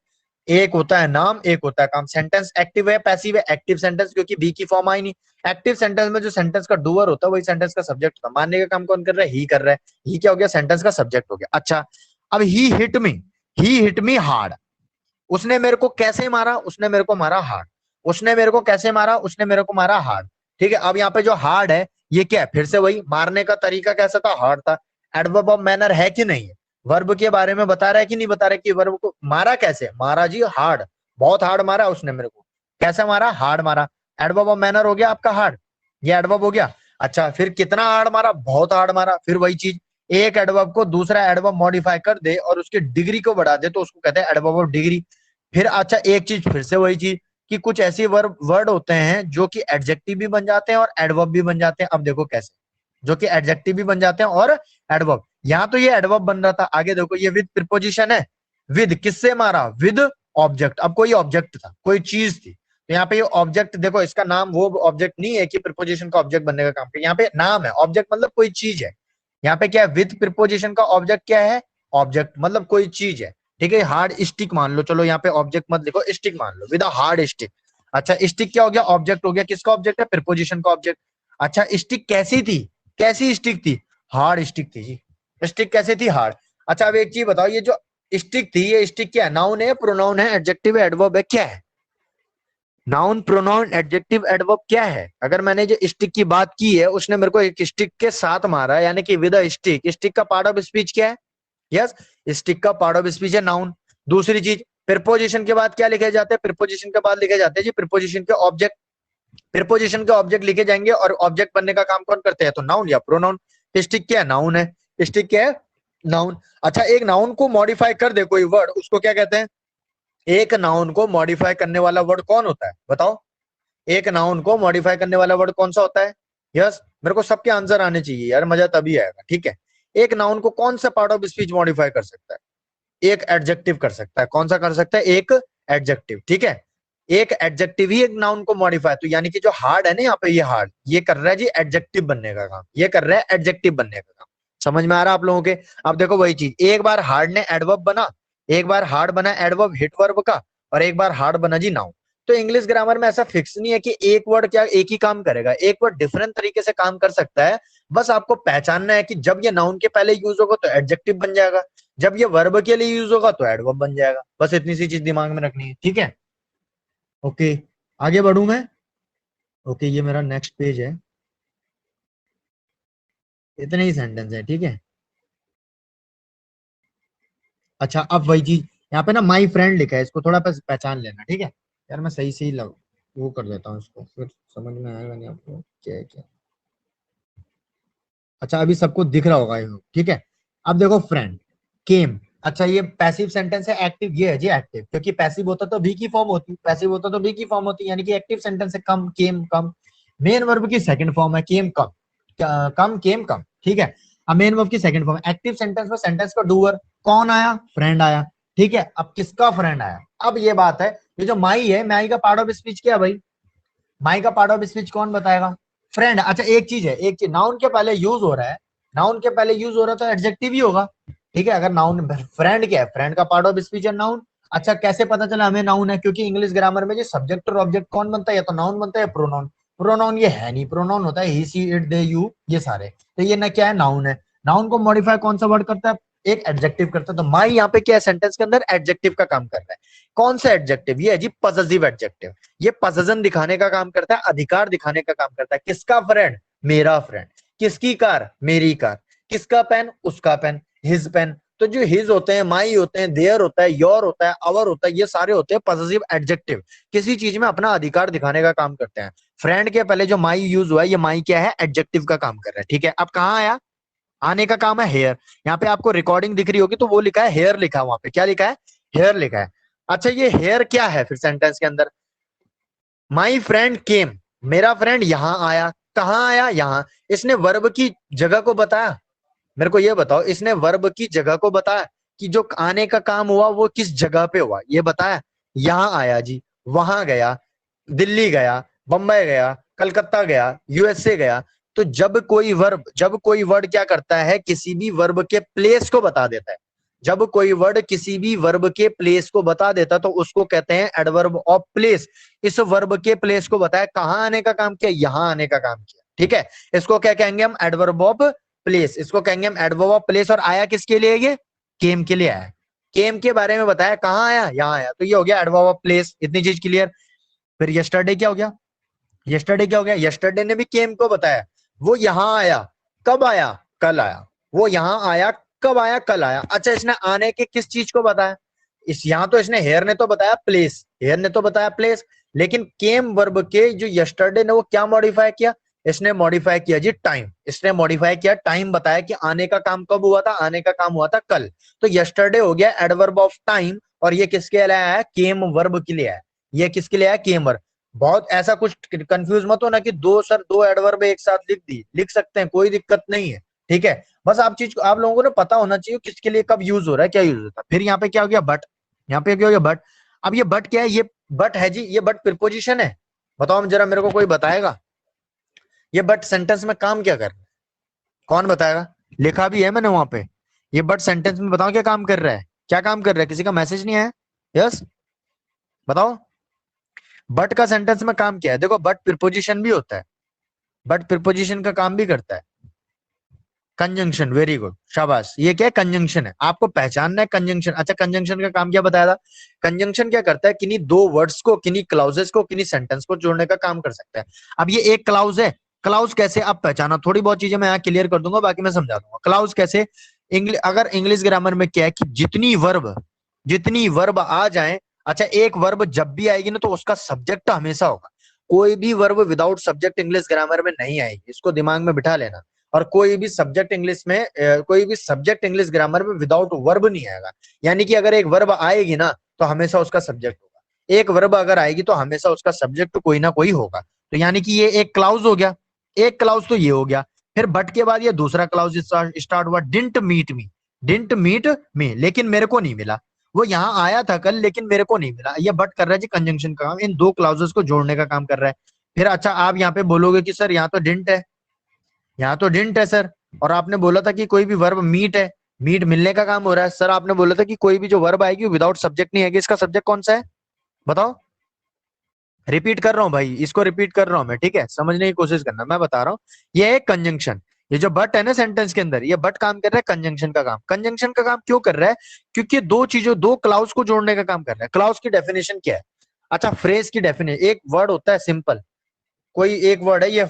एक होता है नाम, एक होता है काम। सेंटेंस एक्टिव है पैसिव है, एक्टिव सेंटेंस क्योंकि बी की फॉर्म आई नहीं। एक्टिव सेंटेंस में जो सेंटेंस का डूअर होता है वही सेंटेंस का सब्जेक्ट होता है। मानने का काम कौन कर रहा है, ही कर रहा है। ही क्या हो गया, सेंटेंस का सब्जेक्ट हो गया। अच्छा अब ही हिट मी हार्ड। उसने मेरे को कैसे मारा, उसने मेरे को मारा हार्ड। उसने मेरे को कैसे मारा, उसने मेरे को मारा हार्ड। ठीक है, अब यहाँ पे जो हार्ड है ये क्या है, फिर से वही, मारने का तरीका कैसा था, हार्ड था। एडवर्ब ऑफ मैनर है कि नहीं है, वर्ब के बारे में बता रहा है कि नहीं बता रहा है, कि वर्ब को मारा कैसे, मारा जी हार्ड, बहुत हार्ड मारा उसने मेरे को। कैसे मारा, हार्ड मारा। एडवर्ब ऑफ मैनर हो गया आपका हार्ड, ये एडवर्ब हो गया। अच्छा फिर कितना हार्ड मारा, बहुत हार्ड मारा। फिर वही चीज, एक एडवर्ब को दूसरा एडवर्ब मॉडिफाई कर दे और उसकी डिग्री को बढ़ा दे तो उसको कहते हैं एडवर्ब ऑफ डिग्री। फिर अच्छा एक चीज, फिर से वही चीज, कि कुछ ऐसे वर्ड होते हैं जो कि एडजेक्टिव भी बन जाते हैं और एडवर्ब भी बन जाते हैं। अब देखो कैसे, जो कि एडजेक्टिव भी बन जाते हैं और एडवर्ब। यहाँ तो ये एडवर्ब बन रहा था, आगे देखो ये विद प्रीपोजिशन है। विद किससे मारा, विद ऑब्जेक्ट। अब कोई ऑब्जेक्ट था, कोई चीज थी, तो यहाँ पे ये ऑब्जेक्ट देखो, इसका नाम वो ऑब्जेक्ट नहीं है कि प्रीपोजिशन का ऑब्जेक्ट बनने का काम किया। यहाँ पे नाम है, ऑब्जेक्ट मतलब कोई चीज है। यहाँ पे क्या है, विद प्रीपोजिशन का ऑब्जेक्ट क्या है, ऑब्जेक्ट मतलब कोई चीज है। ठीक है, हार्ड स्टिक मान लो, चलो यहाँ पे ऑब्जेक्ट मत लिखो, स्टिक मान लो, विद अ हार्ड स्टिक। अच्छा स्टिक क्या हो गया, ऑब्जेक्ट हो गया, किसका ऑब्जेक्ट है, प्रीपोजिशन का ऑब्जेक्ट। अच्छा स्टिक कैसी थी, कैसी स्टिक थी, हार्ड स्टिक थी जी। स्टिक कैसे थी, हार्ड। अच्छा अब एक चीज बताओ, ये जो स्टिक थी, ये स्टिक क्या है, नाउन है, प्रोनाउन है, एडजेक्टिव है, एडवर्ब है, क्या है, नाउन प्रोनाउन एडजेक्टिव एडवर्ब क्या है। अगर मैंने जो स्टिक की बात की है, उसने मेरे को एक स्टिक के साथ मारा, यानी कि विद अ स्टिक। स्टिक का पार्ट ऑफ स्पीच क्या है, यस, स्टिक का पार्ट ऑफ स्पीच है नाउन। दूसरी चीज, प्रीपोजिशन के बाद क्या लिखे जाते हैं, प्रीपोजिशन के बाद लिखे जाते हैं जी प्रीपोजिशन के ऑब्जेक्ट। प्रीपोजिशन के ऑब्जेक्ट लिखे जाएंगे और ऑब्जेक्ट बनने का काम कौन करते हैं, तो नाउन या प्रोनाउन। स्टिक क्या है, नाउन है। स्टिक क्या है, नाउन। अच्छा एक नाउन को मॉडिफाई कर दे कोई वर्ड, उसको क्या कहते हैं, एक नाउन को मॉडिफाई करने वाला वर्ड कौन होता है, बताओ। एक नाउन को मॉडिफाई करने वाला वर्ड कौन सा होता है, यस। मेरे को सबके आंसर आने चाहिए यार, मजा तभी आएगा। ठीक है, एक नाउन को कौन सा पार्ट ऑफ स्पीच मॉडिफाई कर सकता है, एक एडजेक्टिव कर सकता है। कौन सा कर सकता है, एक एडजेक्टिव। ठीक है, एक एडजेक्टिव ही एक नाउन को मॉडिफाई, तो यानी कि जो हार्ड है ना यहाँ पे, ये हार्ड, ये कर रहा है जी एडजेक्टिव बनने का काम, ये कर रहा है एडजेक्टिव बनने का काम। समझ में आ रहा है आप लोगों के। अब देखो वही चीज, एक बार हार्ड ने एडवर्ब बना, एक बार हार्ड बना एडवर्ब हिट वर्ब का, और एक बार हार्ड बना जी नाउन। तो इंग्लिश ग्रामर में ऐसा फिक्स नहीं है कि एक वर्ड क्या एक ही काम करेगा, एक वर्ड डिफरेंट तरीके से काम कर सकता है। बस आपको पहचानना है कि जब ये नाउन के पहले यूज होगा तो एडजेक्टिव बन जाएगा, जब ये वर्ब के लिए यूज होगा तो एडवर्ब बन जाएगा। बस इतनी सी चीज दिमाग में रखनी है, ठीक है। ओके, आगे बढ़ू मैं। ओके, ये मेरा नेक्स्ट पेज है, इतने ही सेंटेंस है, ठीक है। अच्छा अब वही चीज, यहाँ पे ना माई फ्रेंड लिखा है, इसको थोड़ा पहचान लेना, ठीक है। यार मैं सही से ही वो कर देता हूँ इसको, फिर समझ में आएगा नहीं आपको क्या है क्या। अच्छा अभी सबको दिख रहा होगा ये, ठीक है। अब देखो फ्रेंड केम, अच्छा ये पैसिव सेंटेंस है, एक्टिव ये है जी एक्टिव, क्योंकि पैसिव होता तो बी की फॉर्म होती, पैसिव होता तो बी की फॉर्म होती, यानी कि एक्टिव सेंटेंस है कम केम कम। मेन वर्ब की सेकंड फॉर्म है केम कम, कम केम कम, ठीक है। अब मेन वर्ब की सेकंड फॉर्म एक्टिव सेंटेंस में सेंटेंस का डूअर कौन आया, फ्रेंड आया, ठीक है। अब किसका फ्रेंड आया, अब ये बात है, ये जो माई है, माई का पार्ट ऑफ स्पीच क्या है भाई, माई का पार्ट ऑफ स्पीच कौन बताएगा, फ्रेंड। अच्छा एक चीज है, एक चीज, नाउन के पहले यूज हो रहा है, नाउन के पहले यूज हो रहा है तो एडजेक्टिव ही होगा, ठीक है। अगर नाउन, फ्रेंड क्या है, फ्रेंड का पार्ट ऑफ स्पीच है नाउन। अच्छा कैसे पता चला हमें नाउन है, क्योंकि इंग्लिश ग्रामर में जो सब्जेक्ट और ऑब्जेक्ट कौन बनता है, या तो नाउन बनता है या प्रोनाउन। प्रोनाउन ये है नहीं, प्रोनाउन होता है ही सी इट दे यू ये सारे, तो ये ना क्या है, नाउन है। नाउन को मॉडिफाई कौन सा वर्ड करता है, एक एडजेक्टिव करता है। तो माई यहाँ पे क्या है, सेंटेंस के अंदर एडजेक्टिव का काम कर रहा है। कौन सा एडजेक्टिव, ये है जी पॉसेसिव एडजेक्टिव। ये पॉसेशन दिखाने का काम करता है, अधिकार दिखाने का काम करता है। किसका फ्रेंड, मेरा फ्रेंड। किसकी कार, मेरी कार। किसका पेन, उसका पेन, हिज पेन। तो जो हिज होते हैं, माई होते हैं, देयर होता है, योर होता है, अवर होता है, ये सारे होते हैं पॉसेसिव एडजेक्टिव, किसी चीज में अपना अधिकार दिखाने का काम करते हैं। फ्रेंड के पहले जो माई यूज हुआ है, ये माई क्या है, एडजेक्टिव का काम कर रहा है, ठीक है। अब कहाँ आया, आने का काम है हेयर। यहाँ पे आपको रिकॉर्डिंग दिख रही होगी तो वो लिखा है हेयर, लिखा है वहां पे, क्या लिखा है, हेयर लिखा है। अच्छा ये हेयर क्या है फिर सेंटेंस के अंदर, माई फ्रेंड केम, मेरा फ्रेंड यहां आया, कहाँ आया, यहां। इसने वर्ब की जगह को बताया, मेरे को ये बताओ, इसने वर्ब की जगह को बताया कि जो आने का काम हुआ वो किस जगह पे हुआ, ये बताया। यहां आया जी, वहां गया, दिल्ली गया, बंबई गया, कलकत्ता गया, यूएसए गया। तो जब कोई वर्ड क्या करता है, किसी भी वर्ब के प्लेस को बता देता है, जब कोई वर्ड किसी भी वर्ब के प्लेस को बता देता तो उसको कहते हैं एडवर्ब ऑफ प्लेस। इस वर्ब के प्लेस को बताया, कहां आने का काम किया, यहां आने का काम किया, ठीक है। इसको क्या कहेंगे हम, एडवर्ब ऑफ प्लेस, इसको कहेंगे हम एडवर्ब ऑफ प्लेस। और आया किसके लिए, ये केम के लिए आया, केम के बारे में बताया, कहां आया, यहां आया, तो ये हो गया एडवर्ब ऑफ प्लेस। इतनी चीज क्लियर। फिर यस्टरडे क्या हो गया, यस्टरडे क्या हो गया, यस्टरडे ने भी केम को बताया, वो यहां आया, कब आया, कल आया, वो यहां आया, कब आया, कल आया। अच्छा इसने आने के किस चीज को बताया, इस यहां तो इसने हेयर ने तो बताया प्लेस, हेयर ने तो बताया प्लेस, लेकिन केम वर्ब के जो यस्टरडे ने वो क्या मॉडिफाई किया, इसने मॉडिफाई किया जी टाइम, इसने मॉडिफाई किया टाइम, बताया कि आने का काम कब हुआ था, आने का काम हुआ था कल। तो यस्टरडे हो गया एडवर्ब ऑफ टाइम, और ये किसके लिए आया है, केम वर्ब के लिए आया, ये किसके लिए आया, केम वर्ब। बहुत ऐसा कुछ कंफ्यूज मत हो ना कि दो एडवर्ब एक साथ लिख दी, लिख सकते हैं, कोई दिक्कत नहीं है, ठीक है। बस आप चीज को, आप लोगों को ना पता होना चाहिए किसके लिए कब यूज हो रहा है, क्या यूज होता है। फिर यहाँ पे क्या हो गया, बट, यहाँ पे क्या हो गया, बट। अब ये बट क्या है, ये बट है जी, ये बट प्रिपोजिशन है। बताओ जरा, मेरे को कोई बताएगा ये बट सेंटेंस में काम क्या कर रहा है, कौन बताएगा, लिखा भी है मैंने वहां पे। ये बट सेंटेंस में बताओ क्या काम कर रहा है, क्या काम कर रहा है, किसी का मैसेज नहीं आया, यस बताओ। बट का सेंटेंस में काम क्या है, देखो बट प्रिपोजिशन भी होता है, बट प्रिपोजिशन का काम भी करता है, कंजंक्शन, वेरी गुड शाबाश। ये क्या है, कंजंक्शन है, आपको पहचानना है कंजंक्शन। अच्छा कंजंक्शन का काम क्या बताया था, कंजंक्शन क्या करता है, किन्हीं दो वर्ड्स को, किन्हीं क्लाउजेस को, किन्हीं सेंटेंस को जोड़ने का काम कर सकता है। अब ये एक क्लाउज है, क्लाउज कैसे आप पहचाना, थोड़ी बहुत चीजें मैं यहाँ क्लियर कर दूंगा, बाकी मैं समझा दूंगा क्लाउज कैसे। अगर इंग्लिश ग्रामर में क्या है कि जितनी वर्ब आ जाए, अच्छा एक वर्ब जब भी आएगी ना तो उसका सब्जेक्ट हमेशा होगा, कोई भी verb without subject English grammar में नहीं आएगी, इसको दिमाग में बिठा लेना। और कोई भी सब्जेक्ट इंग्लिश में कोई भी सब्जेक्ट इंग्लिश ग्रामर में विदाउट वर्ब नहीं आएगा। यानी कि अगर एक वर्ब आएगी ना तो हमेशा उसका सब्जेक्ट होगा, एक वर्ब अगर आएगी तो हमेशा उसका सब्जेक्ट कोई ना कोई होगा। तो यानी कि ये एक क्लाउज हो गया, एक क्लाउज तो ये हो गया। फिर बट के बाद ये दूसरा क्लाउज स्टार्ट हुआ, didn't meet me, didn't meet me, लेकिन मेरे को नहीं मिला, वो यहाँ आया था कल लेकिन मेरे को नहीं मिला। ये बट कर रहा है जी कंजंक्शन का काम, इन दो क्लाउजेस को जोड़ने का काम कर रहा है। फिर अच्छा आप यहाँ पे बोलोगे कि सर यहाँ तो डिंट है, यहाँ तो डिंट है सर, और आपने बोला था कि कोई भी वर्ब मीट है, मीट मिलने का काम हो रहा है। सर आपने बोला था कि कोई भी जो वर्ब आएगी वो विदाउट सब्जेक्ट नहीं आएगी, इसका सब्जेक्ट कौन सा है बताओ। रिपीट कर रहा हूँ भाई, इसको रिपीट कर रहा हूँ मैं, ठीक है, समझने की कोशिश करना, मैं बता रहा हूँ। ये है कंजंक्शन, ये जो बट है ना सेंटेंस के अंदर, ये बट काम कर रहा है कंजंक्शन का काम। कंजंक्शन का काम क्यों कर रहा है, क्योंकि दो चीजों, दो क्लाउज को जोड़ने का काम कर रहा है। क्लाउज की डेफिनेशन क्या है, अच्छा फ्रेज की डेफिनेशन, एक वर्ड होता है सिंपल, कोई एक वर्ड है, ये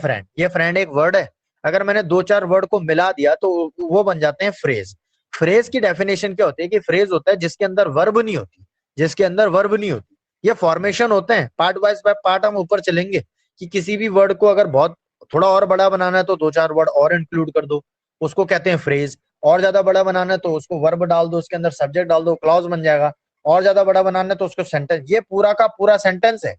फ्रेंड एक वर्ड है, अगर मैंने दो चार वर्ड को मिला दिया तो वो बन जाते हैं फ्रेज। फ्रेज की डेफिनेशन क्या होती है कि फ्रेज होता है जिसके अंदर वर्ब नहीं होती, जिसके अंदर वर्ब नहीं होती। ये फॉर्मेशन होते हैं, पार्ट वाइज बाय पार्ट हम ऊपर चलेंगे कि किसी भी वर्ड को अगर बहुत थोड़ा और बड़ा बनाना है तो 2-4 वर्ड और इंक्लूड कर दो, उसको कहते हैं फ्रेज। और ज्यादा बड़ा बनाना है तो उसको वर्ब डाल दो, उसके अंदर सब्जेक्ट डाल दो, क्लॉज बन जाएगा। और ज्यादा बड़ा बनाना है तो उसको सेंटेंस, ये पूरा का पूरा सेंटेंस है।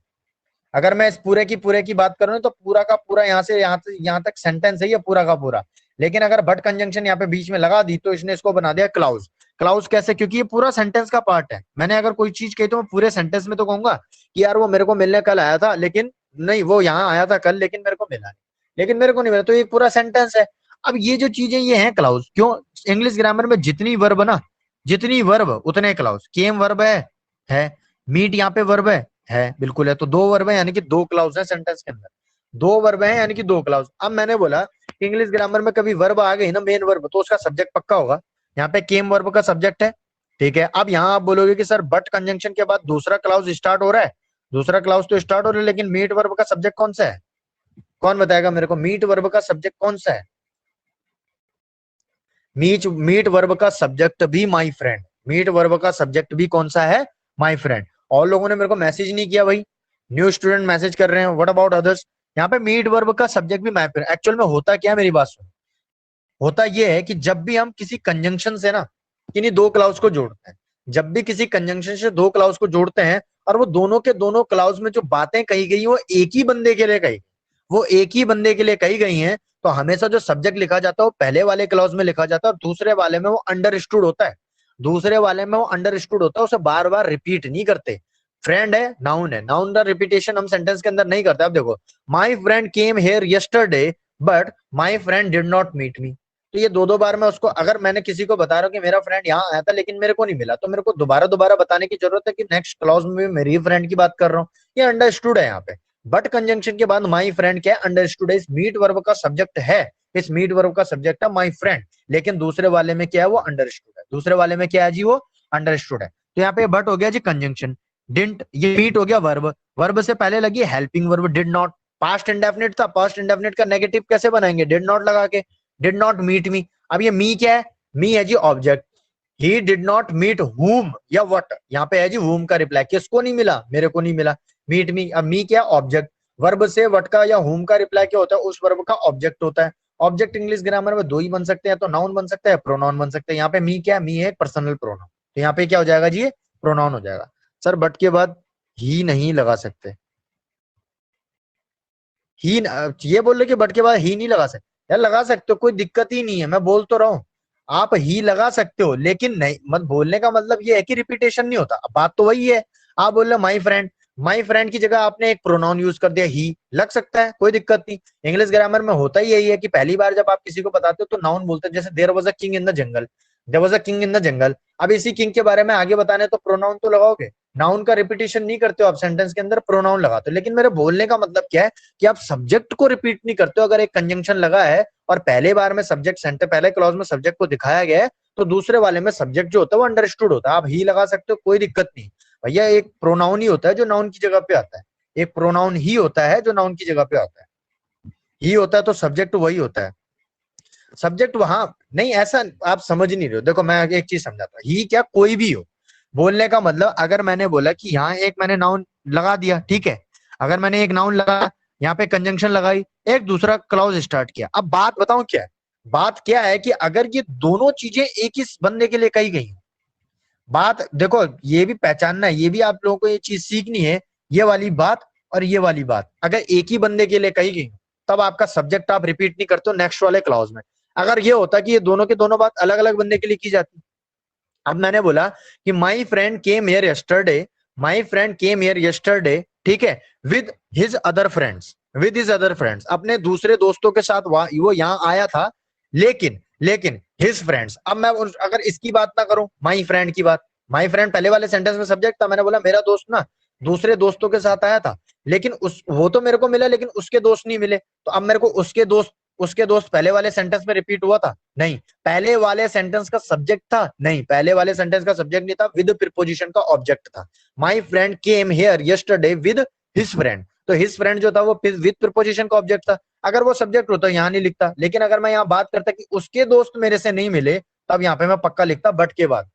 अगर मैं इस पूरे की बात करूं तो पूरा का पूरा यहाँ से यहाँ तक सेंटेंस है ये पूरा का पूरा। लेकिन अगर बट कंजंक्शन यहाँ पे बीच में लगा दी तो इसने इसको बना दिया क्लाउज। क्लाउज कैसे? क्योंकि ये पूरा सेंटेंस का पार्ट है। मैंने अगर कोई चीज कही तो मैं पूरे सेंटेंस में तो कहूंगा कि यार वो मेरे को मिलने कल आया था, लेकिन नहीं, वो यहाँ आया था कल लेकिन मेरे को मिला नहीं, लेकिन मेरे को नहीं मिला, तो ये पूरा सेंटेंस है। अब ये जो चीजें ये हैं क्लाउज। क्यों? इंग्लिश ग्रामर में जितनी वर्ब ना, जितनी वर्ब उतने क्लाउज। केम वर्ब है। मीट यहाँ पे वर्ब है, बिल्कुल है। तो दो वर्ब है यानी कि दो क्लाउज है सेंटेंस के अंदर। दो वर्ब है यानी कि दो क्लाउज। अब मैंने बोला इंग्लिश ग्रामर में कभी वर्ब आ गई ना, मेन वर्ब, तो उसका सब्जेक्ट पक्का होगा। यहाँ पे केम वर्ब का सब्जेक्ट है, ठीक है। अब यहाँ आप बोलोगे कि सर बट कंजंक्शन के बाद दूसरा क्लाउज स्टार्ट हो रहा है। दूसरा क्लाउज तो स्टार्ट हो रहा है, लेकिन मीट वर्ब का सब्जेक्ट कौन सा है? कौन बताएगा मेरे को मीट वर्ब का सब्जेक्ट कौन सा है? मीट वर्ब का सब्जेक्ट भी माई फ्रेंड, मीट वर्ब का सब्जेक्ट भी कौन सा है? My friend. और लोगों ने मेरे को मैसेज नहीं किया भाई, न्यू स्टूडेंट मैसेज कर रहे हैं, व्हाट अबाउट अदर्स? यहाँ पे मीट वर्ब का सब्जेक्ट भी माई फ्रेंड। एक्चुअल में होता क्या है, मेरी बात सुनो। होता यह है कि जब भी हम किसी कंजंक्शन से ना किन्हीं दो क्लाउज को जोड़ते हैं, जब भी किसी कंजंक्शन से दो क्लाउज को जोड़ते हैं और वो दोनों के दोनों क्लाउज में जो बातें कही गई वो एक ही बंदे के लिए कही, वो एक ही बंदे के लिए कही गई हैं, तो हमेशा जो सब्जेक्ट लिखा जाता है वो पहले वाले क्लाउज में लिखा जाता है और दूसरे वाले में वो अंडरस्टूड होता है। दूसरे वाले में वो अंडरस्टूड होता है, उसे बार बार रिपीट नहीं करते। फ्रेंड है, नाउन है, नाउन का रिपीटेशन हम सेंटेंस के अंदर नहीं करते। अब देखो, my friend came here yesterday but my friend did not meet me. तो ये दो दो बार मैं उसको, अगर मैंने किसी को बता रहा हूँ कि मेरा फ्रेंड यहाँ आया था लेकिन मेरे को नहीं मिला, तो मेरे को दोबारा दोबारा बताने की जरूरत है कि नेक्स्ट क्लॉज में भी मेरी फ्रेंड की बात कर रहा हूँ। ये अंडरस्टूड है यहाँ पे। बट कंजंक्शन के बाद माई फ्रेंड क्या है? अंडरस्टूड है। इस मीट वर्ब का सब्जेक्ट है, इस मीट वर्ब का सब्जेक्ट है माई फ्रेंड, लेकिन दूसरे वाले में क्या है? वो अंडरस्टूड है। दूसरे वाले में क्या है जी? वो अंडरस्टूड है। तो यहाँ पे बट हो गया जी कंजंक्शन। डिडंट, ये मीट हो गया वर्ब। वर्ब से पहले लगी helping verb did not. Past indefinite था, पास्ट इंडेफिनिट का नेगेटिव कैसे बनाएंगे? डिड नॉट लगा के, डिड नॉट मीट मी। अब ये मी क्या है? मी है जी object. He did not meet whom या what, यहाँ पे है जी whom का रिप्लाई। किसको नहीं मिला? मेरे को नहीं मिला। मीट मी, अब मी क्या? ऑब्जेक्ट। वर्ब से what का या whom का रिप्लाई क्या होता है? उस वर्ब का ऑब्जेक्ट होता है। ऑब्जेक्ट इंग्लिश ग्रामर में दो ही बन सकते हैं, तो नाउन बन सकता है, प्रोनाउन बन सकता है। यहाँ पे मी क्या? मी है पर्सनल प्रोनाउन, तो यहाँ पे क्या हो जाएगा जी? ये प्रोनाउन हो जाएगा। सर बट के बाद ही नहीं लगा सकते, ही ये बोल रहे कि बट के बाद ही नहीं लगा सकते। यार लगा सकते हो, कोई दिक्कत ही नहीं है, मैं बोल तो रहा हूँ। आप ही लगा सकते हो, लेकिन नहीं, मत बोलने का मतलब ये है कि रिपीटेशन नहीं होता। अब बात तो वही है। आप बोल रहे माई फ्रेंड, माई फ्रेंड की जगह आपने एक प्रोनाउन यूज कर दिया ही, लग सकता है, कोई दिक्कत नहीं। इंग्लिश ग्रामर में होता ही यही है कि पहली बार जब आप किसी को बताते हो तो नाउन बोलते हैं। जैसे there was a king in the jungle, there was a king in the jungle. अब इसी किंग के बारे में आगे बताने तो प्रोनाउन तो लगाओगे। नाउन का रिपीटेशन नहीं करते हो आप सेंटेंस के अंदर, प्रोनाउन लगाते हो। लेकिन मेरे बोलने का मतलब क्या है कि आप सब्जेक्ट को रिपीट नहीं करते हो। अगर एक कंजंक्शन लगा है और पहले बार में सब्जेक्ट सेंटर, पहले क्लॉज में सब्जेक्ट को दिखाया गया है, तो दूसरे वाले में सब्जेक्ट जो होता है वो अंडरस्टूड होता है। आप ही लगा सकते हो, कोई दिक्कत नहीं। भैया एक प्रोनाउन ही होता है जो नाउन की जगह पे आता है, एक प्रोनाउन ही होता है जो नाउन की जगह पे आता है। ही होता है तो सब्जेक्ट वही होता है। सब्जेक्ट वहां नहीं, ऐसा आप समझ नहीं रहे हो। देखो मैं एक चीज समझाता हूँ, ही क्या? कोई भी हो। बोलने का मतलब, अगर मैंने बोला कि यहाँ एक मैंने नाउन लगा दिया, ठीक है, अगर मैंने एक नाउन लगा, यहाँ पे कंजंक्शन लगाई, एक दूसरा क्लॉज स्टार्ट किया। अब बात बताऊं क्या है? बात क्या है कि अगर ये दोनों चीजें एक ही बंदे के लिए कही गई, बात देखो ये भी पहचानना है, ये भी आप लोगों को ये चीज सीखनी है। ये वाली बात और ये वाली बात अगर एक ही बंदे के लिए कही गई, तब आपका सब्जेक्ट आप रिपीट नहीं करते हो नेक्स्ट वाले क्लॉज में। अगर ये होता कि ये दोनों के दोनों बात अलग अलग बंदे के लिए की जाती। अब मैंने बोला कि माई friend came here yesterday, my friend came here yesterday, ठीक है, with his other friends, with his other friends, अपने दूसरे दोस्तों के साथ वो यहाँ आया था, लेकिन लेकिन हिज फ्रेंड्स। अब मैं अगर इसकी बात ना करूं, माई फ्रेंड की बात, माई फ्रेंड पहले वाले सेंटेंस में सब्जेक्ट था, मैंने बोला मेरा दोस्त ना दूसरे दोस्तों के साथ आया था, लेकिन उस वो तो मेरे को मिला लेकिन उसके दोस्त नहीं मिले, तो अब मेरे को उसके दोस्त पहले वाले सेंटेंस में रिपीट हुआ था? नहीं। पहले वाले सेंटेंस का सब्जेक्ट था? नहीं, पहले वाले सेंटेंस का सब्जेक्ट नहीं था, विद प्रीपोजिशन का ऑब्जेक्ट था। माई friend came here yesterday with his friend, तो हिज फ्रेंड जो था वो विद प्रीपोजिशन का ऑब्जेक्ट था। अगर वो सब्जेक्ट होता यहाँ नहीं लिखता, लेकिन अगर मैं यहाँ बात करता कि उसके दोस्त मेरे से नहीं मिले, तब यहाँ पे मैं पक्का लिखता बट के बाद,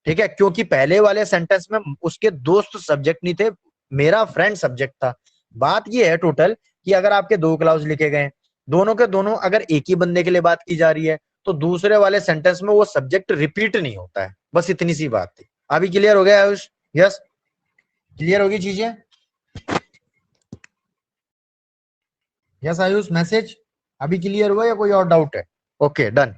ठीक है, क्योंकि पहले वाले सेंटेंस में उसके दोस्त सब्जेक्ट नहीं थे, मेरा फ्रेंड सब्जेक्ट था। बात ये है टोटल कि अगर आपके दो क्लाउज लिखे गए, दोनों के दोनों अगर एक ही बंदे के लिए बात की जा रही है, तो दूसरे वाले सेंटेंस में वो सब्जेक्ट रिपीट नहीं होता है। बस इतनी सी बात थी। अभी क्लियर हो गया आयुष? यस, क्लियर होगी चीजें? यस आयुष, मैसेज अभी क्लियर हुआ या कोई और डाउट है? Okay done.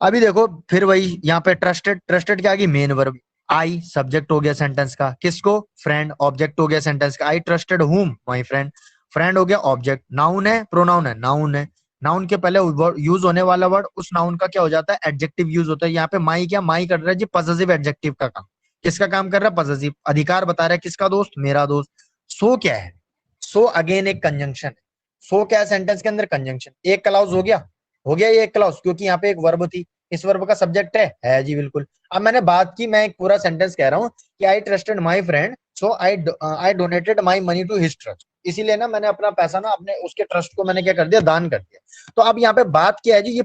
अभी देखो फिर वही यहाँ पे ट्रस्टेड, ट्रस्टेड क्या आ गई? Main verb. आई सब्जेक्ट हो गया सेंटेंस का, किसको? फ्रेंड। ऑब्जेक्ट हो गया सेंटेंस का, आई ट्रस्टेड हुम? My friend. फ्रेंड हो गया ऑब्जेक्ट। नाउन है प्रोनाउन है? नाउन है। नाउन के पहले यूज होने वाला वर्ड उस नाउन का क्या हो जाता है? एडजेक्टिव यूज होता है। यहाँ पे माई क्या? माई कर रहा है जी पॉसेसिव एडजेक्टिव का काम। किसका काम कर रहा है? पॉसेसिव। अधिकार बता रहा है किसका? दोस्त, मेरा दोस्त। सो क्या है? सो अगेन एक कंजंक्शन है। सो क्या है सेंटेंस के अंदर? कंजंक्शन। एक क्लाउज हो गया, हो गया ये एक क्लाउज, क्योंकि यहाँ पे एक वर्ब थी। इस वर्ब का सब्जेक्ट है जी बिल्कुल। अब मैंने बात की, मैं एक पूरा सेंटेंस कह रहा हूँ कि I trusted my friend so I donated my money to his trust. इसीलिए ना मैंने अपना पैसा ना अपने उसके ट्रस्ट को मैंने क्या कर दिया? दान कर दिया। तो अब यहाँ पे बात क्या है जी? ये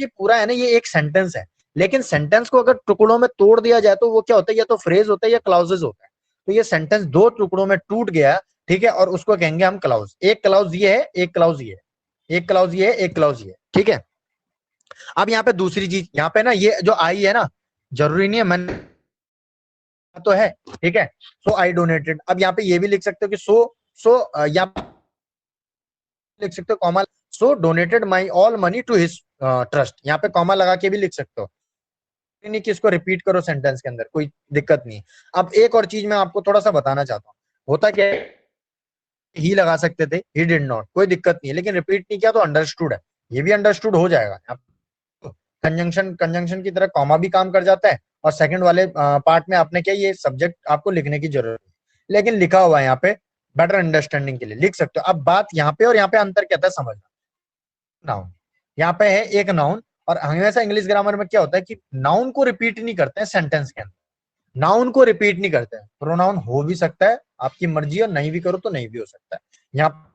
पूरा है ना, ये एक सेंटेंस है। लेकिन सेंटेंस को अगर टुकड़ों में तोड़ दिया जाए तो वो क्या होता है? या तो फ्रेज होता है या क्लाउजेज होता है। तो ये सेंटेंस दो टुकड़ों में टूट गया, ठीक है, और उसको कहेंगे हम क्लाउज। एक क्लाउज ये है, एक क्लाउज ये है, एक क्लाउज ये है, एक क्लाउज ये है, ठीक है। अब यहाँ पे दूसरी चीज, यहाँ पे ना ये जो आई है ना, जरूरी नहीं है मैंने तो है, ठीक है। सो आई डोनेटेड। अब यहाँ पे ये भी लिख सकते हो कि या लिख सकते हो comma, so donated my all money to his trust. यहाँ पे कॉमा लगा के भी लिख सकते हो, नहीं कि इसको रिपीट करो सेंटेंस के अंदर, कोई दिक्कत नहीं। अब एक और चीज मैं आपको थोड़ा सा बताना चाहता हूँ। होता क्या है, ही लगा सकते थे, ही डिड नॉट, कोई दिक्कत नहीं है, लेकिन रिपीट नहीं किया तो अंडरस्टूड है। ये भी अंडरस्टूड हो जाएगा। कंजंक्शन कंजंक्शन की तरह कॉमा भी काम कर जाता है, और सेकंड वाले पार्ट में आपने क्या, ये सब्जेक्ट आपको लिखने की जरूरत है, लेकिन लिखा हुआ है यहाँ पे बेटर अंडरस्टैंडिंग के लिए लिख सकते हो। अब बात यहाँ पे और यहाँ पे अंतर क्या था समझना। नाउन, यहाँ पे है एक नाउन, और हमेशा इंग्लिश ग्रामर में क्या होता है कि नाउन को रिपीट नहीं करते हैं सेंटेंस के अंदर। नाउन को रिपीट नहीं करते हैं। प्रोनाउन हो भी सकता है, आपकी मर्जी, और नहीं भी करो तो नहीं भी हो सकता है। यहाँ